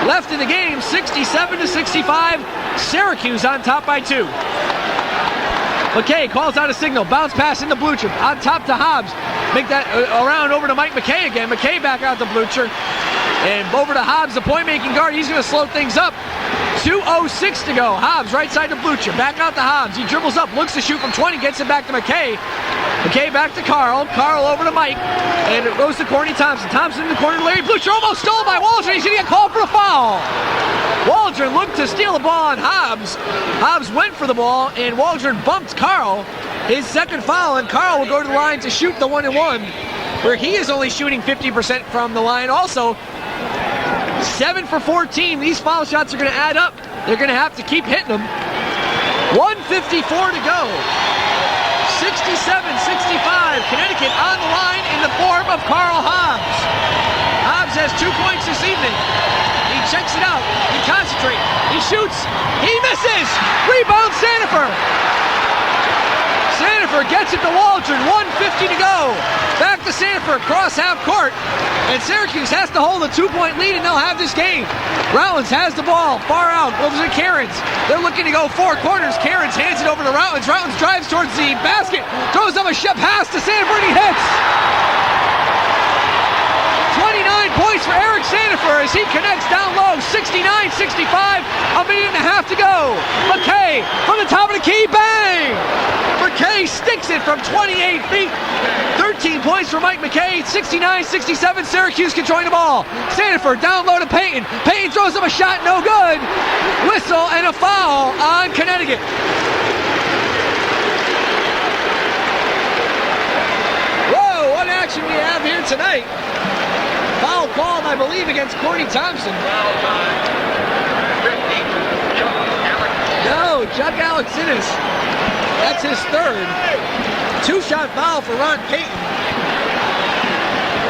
Speaker 1: left in the game. 67-65. Syracuse on top by 2. McKay calls out a signal. Bounce pass in the blue chip. On top to Hobbs. Make that around over to Mike McKay again. McKay back out the blue chip. And over to Hobbs, the point-making guard. He's going to slow things up. 2:06 to go. Hobbs right side to Blucher. Back out to Hobbs. He dribbles up, looks to shoot from 20, gets it back to McKay. McKay back to Carl. Carl over to Mike. And it goes to Corny Thompson. Thompson in the corner to Larry Blucher. Almost stolen by Waldron. He's going to get called for a foul. Waldron looked to steal the ball on Hobbs. Hobbs went for the ball, and Waldron bumped Carl. His second foul, and Carl will go to the line to shoot the 1-and-1, where he is only shooting 50% from the line. Also, 7 for 14. These foul shots are going to add up. They're going to have to keep hitting them. 1:54 to go. 67-65. Connecticut on the line in the form of Carl Hobbs. Hobbs has 2 points this evening. He checks it out. He concentrates. He shoots. He misses. Rebound Sandifer. Sandifer gets it to Waldron. 1:50 to go. Back to Sandifer across half court. And Syracuse has to hold a 2-point lead, and they'll have this game. Routledge has the ball. Far out. Goes to Cairns. They're looking to go 4 corners. Cairns hands it over to Routledge. Routledge drives towards the basket. Throws up a pass to Sandifer, and he hits. 29 points for Eric Sandifer as he connects down low. 69-65. A minute and a half to go. McKay from the top of the key. Bang! McKay sticks it from 28 feet. 13 points for Mike McKay. 69-67. Syracuse controlling the ball. Sandifer down low to Payton. Payton throws up a shot. No good. Whistle and a foul on Connecticut. Whoa, what action we have here tonight. Foul called, I believe, against Corny Thompson. No, Chuck Alexinis. That's his third. 2-shot foul for Ron Payton,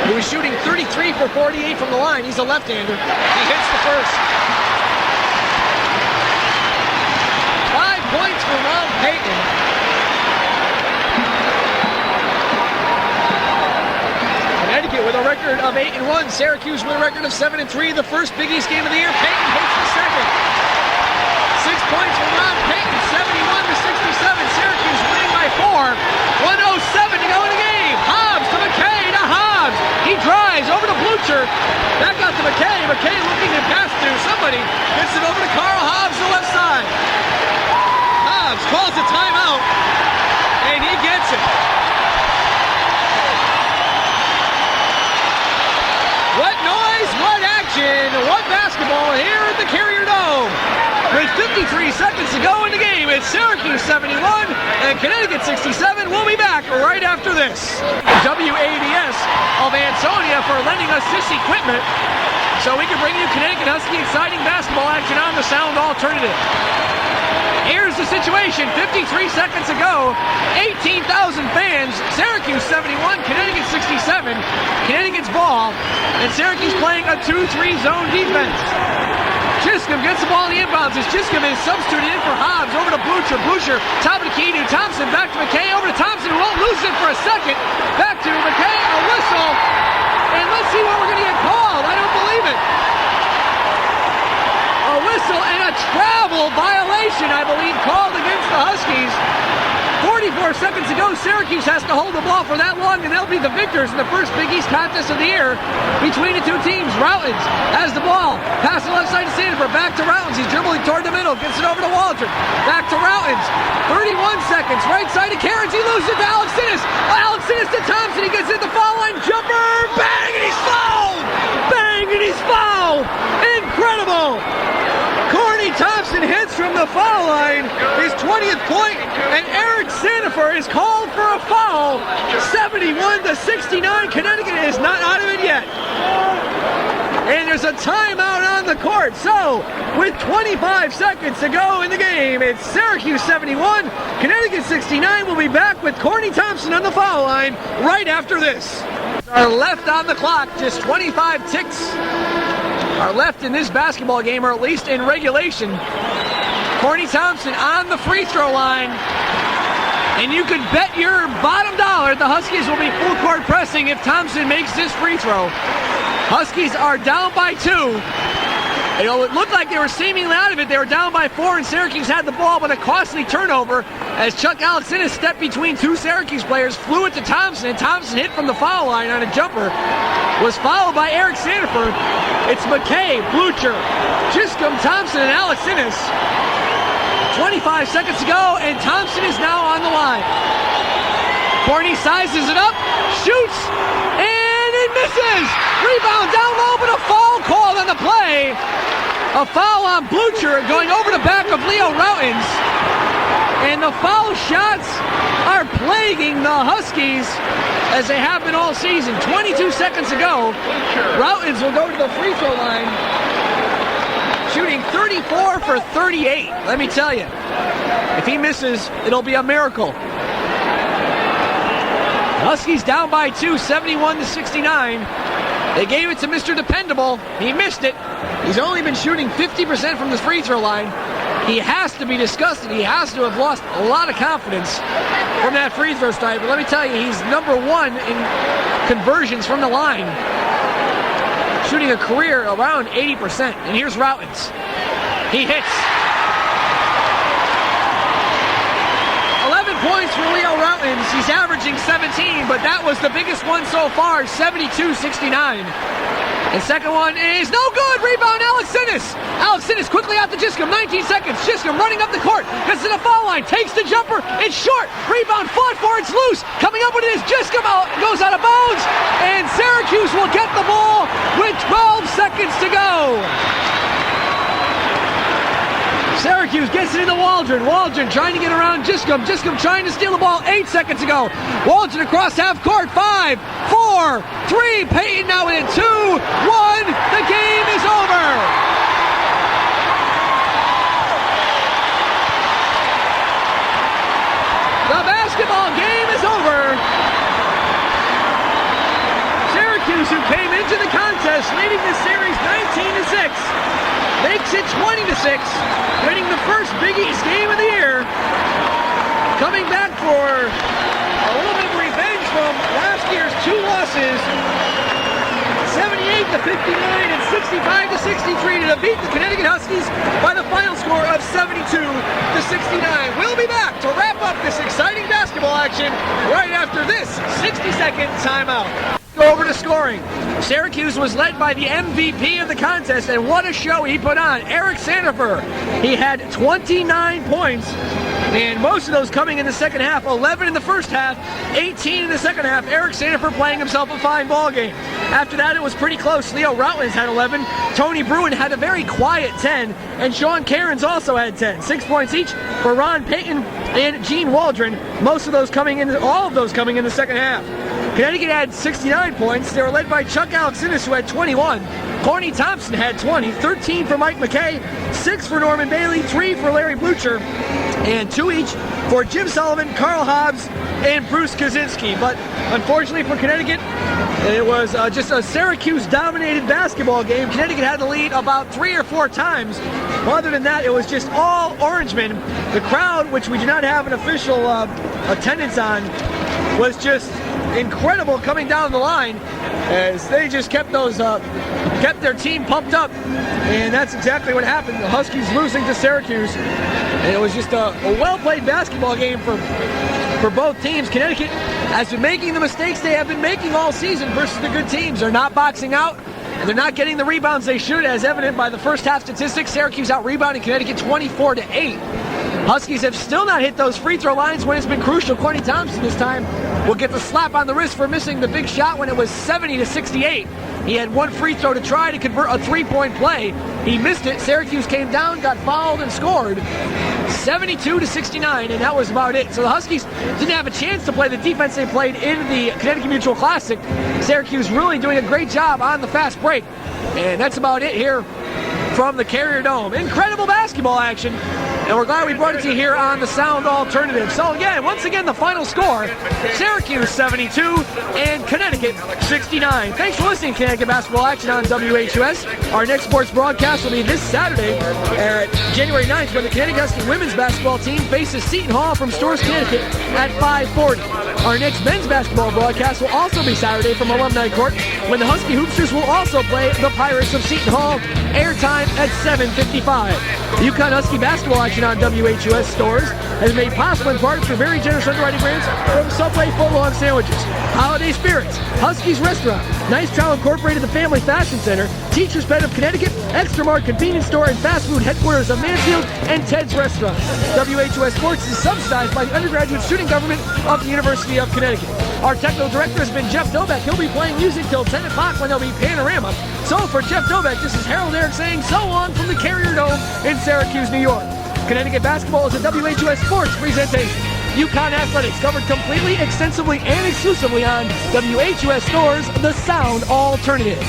Speaker 1: who was shooting 33 for 48 from the line. He's a left-hander. He hits the first. 5 points for Ron Payton. Connecticut with a record of 8-1. Syracuse with a record of 7-3. The first Big East game of the year. Payton hits the second. 6 points for Ron Payton. 71-67. Syracuse winning by 4. 1:07 to go in the game. Hobbs to McKay to Hobbs. He drives over to Blucher. Back out to McKay. McKay looking to pass to somebody. Gets it over to Carl Hobbs to the left side. Hobbs calls a timeout. And he gets it. What noise, what action, what basketball here at the Carrier Dome. With 53 seconds to go in the game, it's Syracuse 71 and Connecticut 67. We'll be back right after this. WHUS of Ansonia for lending us this equipment so we can bring you Connecticut Husky exciting basketball action on the Sound Alternative. Here's the situation, 53 seconds ago, 18,000 fans, Syracuse 71, Connecticut 67, Connecticut's ball, and Syracuse playing a 2-3 zone defense. Chisholm gets the ball in the inbounds as Chisholm is substituted in for Hobbs, over to Blucher, Blucher, top of the key to Thompson, back to McKay, over to Thompson, who won't lose it for a second, back to McKay, a whistle, and let's see what we're going to get called, I don't believe it. A whistle and a travel violation, I believe, called against the Huskies. 44 seconds to go. Syracuse has to hold the ball for that long, and they'll be the victors in the first Big East contest of the year between the two teams. Routledge has the ball. Pass the left side to Sandifer. Back to Routledge. He's dribbling toward the middle. Gets it over to Waldron. Back to Routledge. 31 seconds. Right side to Cairns. He loses it to Alexinis. Alexinis to Thompson. He gets in the foul line. Jumper. Bang! And he's fouled! Bang! And he's fouled! Incredible! Corny Thompson hits from the foul line, his 20th point, and Eric Sandifer is called for a foul. 71-69. Connecticut is not out of it yet. And there's a timeout on the court. So, with 25 seconds to go in the game, it's Syracuse 71, Connecticut 69. We'll be back with Corny Thompson on the foul line right after this. Are left on the clock, just 25 ticks are left in this basketball game, or at least in regulation. Corny Thompson on the free throw line. And you could bet your bottom dollar the Huskies will be full court pressing if Thompson makes this free throw. Huskies are down by 2. You know, it looked like they were seemingly out of it. They were down by 4, and Syracuse had the ball, but a costly turnover as Chuck Alexander stepped between 2 Syracuse players, flew it to Thompson, and Thompson hit from the foul line on a jumper. Was followed by Eric Sandifer. It's McKay, Blucher, Giscombe, Thompson, and Alex Innes. 25 seconds to go, and Thompson is now on the line. Corney sizes it up, shoots, and it misses! Rebound down low, but a foul called on the play. A foul on Blucher going over the back of Leo Routens. And the foul shots are plaguing the Huskies as they have been all season. 22 seconds ago, Routens will go to the free throw line, shooting 34 for 38. Let me tell you, if he misses, it'll be a miracle. Huskies down by 2, 71-69. They gave it to Mr. Dependable. He missed it. He's only been shooting 50% from the free throw line. He has to be disgusted. He has to have lost a lot of confidence from that free throw strike. But let me tell you, he's number 1 in conversions from the line, shooting a career around 80%. And here's Routens. He hits. 11 points for Leo Routens. He's averaging 17, but that was the biggest one so far, 72-69. And second one is no good. Rebound, Alex Innes. Alex Innes quickly out to Giscombe. 19 seconds. Giscombe running up the court. Gets to the foul line. Takes the jumper. It's short. Rebound fought for. It's loose. Coming up with it is Giscombe. Goes out of bounds. And Syracuse will get the ball with 12 seconds to go. Syracuse gets it into Waldron. Waldron trying to get around Giscombe. Giscombe trying to steal the ball 8 seconds ago. Waldron across half court. 5, 4, 3. Payton now in 2, 1. The game is over. The basketball game is over. Syracuse, who came into the contest leading the series 19-6, makes it 20-6, winning the first Big East game of the year. Coming back for a little bit of revenge from last year's 2 losses, 78-59 and 65-63 to defeat the Connecticut Huskies by the final score of 72-69. We'll be back to wrap up this exciting basketball action right after this 60-second timeout. Go over to scoring. Syracuse was led by the MVP of the contest, and what a show he put on. Eric Sandifer. He had 29 points, and most of those coming in the second half. 11 in the first half, 18 in the second half. Eric Sandifer playing himself a fine ball game. After that, it was pretty close. Leo Routens had 11. Tony Bruin had a very quiet 10, and Sean Cairns also had 10. 6 points each for Ron Payton and Gene Waldron. Most of those coming in, all of those coming in the second half. Connecticut had 69 points. They were led by Chuck Alexander, who had 21. Corney Thompson had 20. 13 for Mike McKay. 6 for Norman Bailey. 3 for Larry Blucher. And 2 each for Jim Sullivan, Carl Hobbs, and Bruce Kaczynski. But unfortunately for Connecticut, it was just a Syracuse-dominated basketball game. Connecticut had the lead about 3 or 4 times. Other than that, it was just all Orangemen. The crowd, which we do not have an official attendance on, was just incredible coming down the line as they just kept kept their team pumped up, and that's exactly what happened. The Huskies losing to Syracuse, and it was just a well-played basketball game for both teams. Connecticut has been making the mistakes they have been making all season versus the good teams. They're not boxing out, and they're not getting the rebounds they should, as evident by the first half statistics. Syracuse out-rebounding Connecticut 24-8. Huskies have still not hit those free throw lines when it's been crucial. Corney Thompson this time will get the slap on the wrist for missing the big shot when it was 70-68. He had 1 free throw to try to convert a 3-point play. He missed it. Syracuse came down, got fouled, and scored 72-69, and that was about it. So the Huskies didn't have a chance to play the defense they played in the Connecticut Mutual Classic. Syracuse really doing a great job on the fast break. And that's about it here from the Carrier Dome. Incredible basketball action. And we're glad we brought it to you here on the Sound Alternative. So again, once again, the final score, Syracuse 72 and Connecticut 69. Thanks for listening to Connecticut Basketball Action on WHUS. Our next sports broadcast will be this Saturday at
Speaker 3: January 9th, when the Connecticut Huskies women's basketball team faces Seton Hall from Storrs, Connecticut at 5:40. Our next men's basketball broadcast will also be Saturday from Alumni Court, when the Husky Hoopsters will also play the Pirates of Seton Hall. Airtime at 7:55. UConn Husky basketball action on WHUS Stores has made possible in part through very generous underwriting grants from Subway footlong sandwiches, Holiday Spirits, Husky's Restaurant, Nice Chow Incorporated, the Family Fashion Center, Teacher's Pet of Connecticut, Extra Mart Convenience Store and Fast Food Headquarters of Mansfield, and Ted's Restaurant. WHUS Sports is subsidized by the undergraduate student government of the University of Connecticut. Our technical director has been Jeff Dobeck. He'll be playing music till 10 o'clock when there'll be Panorama. So for Jeff Dobeck, this is Harold Eric saying so long from the Carrier Dome in Syracuse, New York. Connecticut basketball is a WHUS Sports presentation. UConn Athletics covered completely, extensively, and exclusively on WHUS Stores, the Sound Alternative.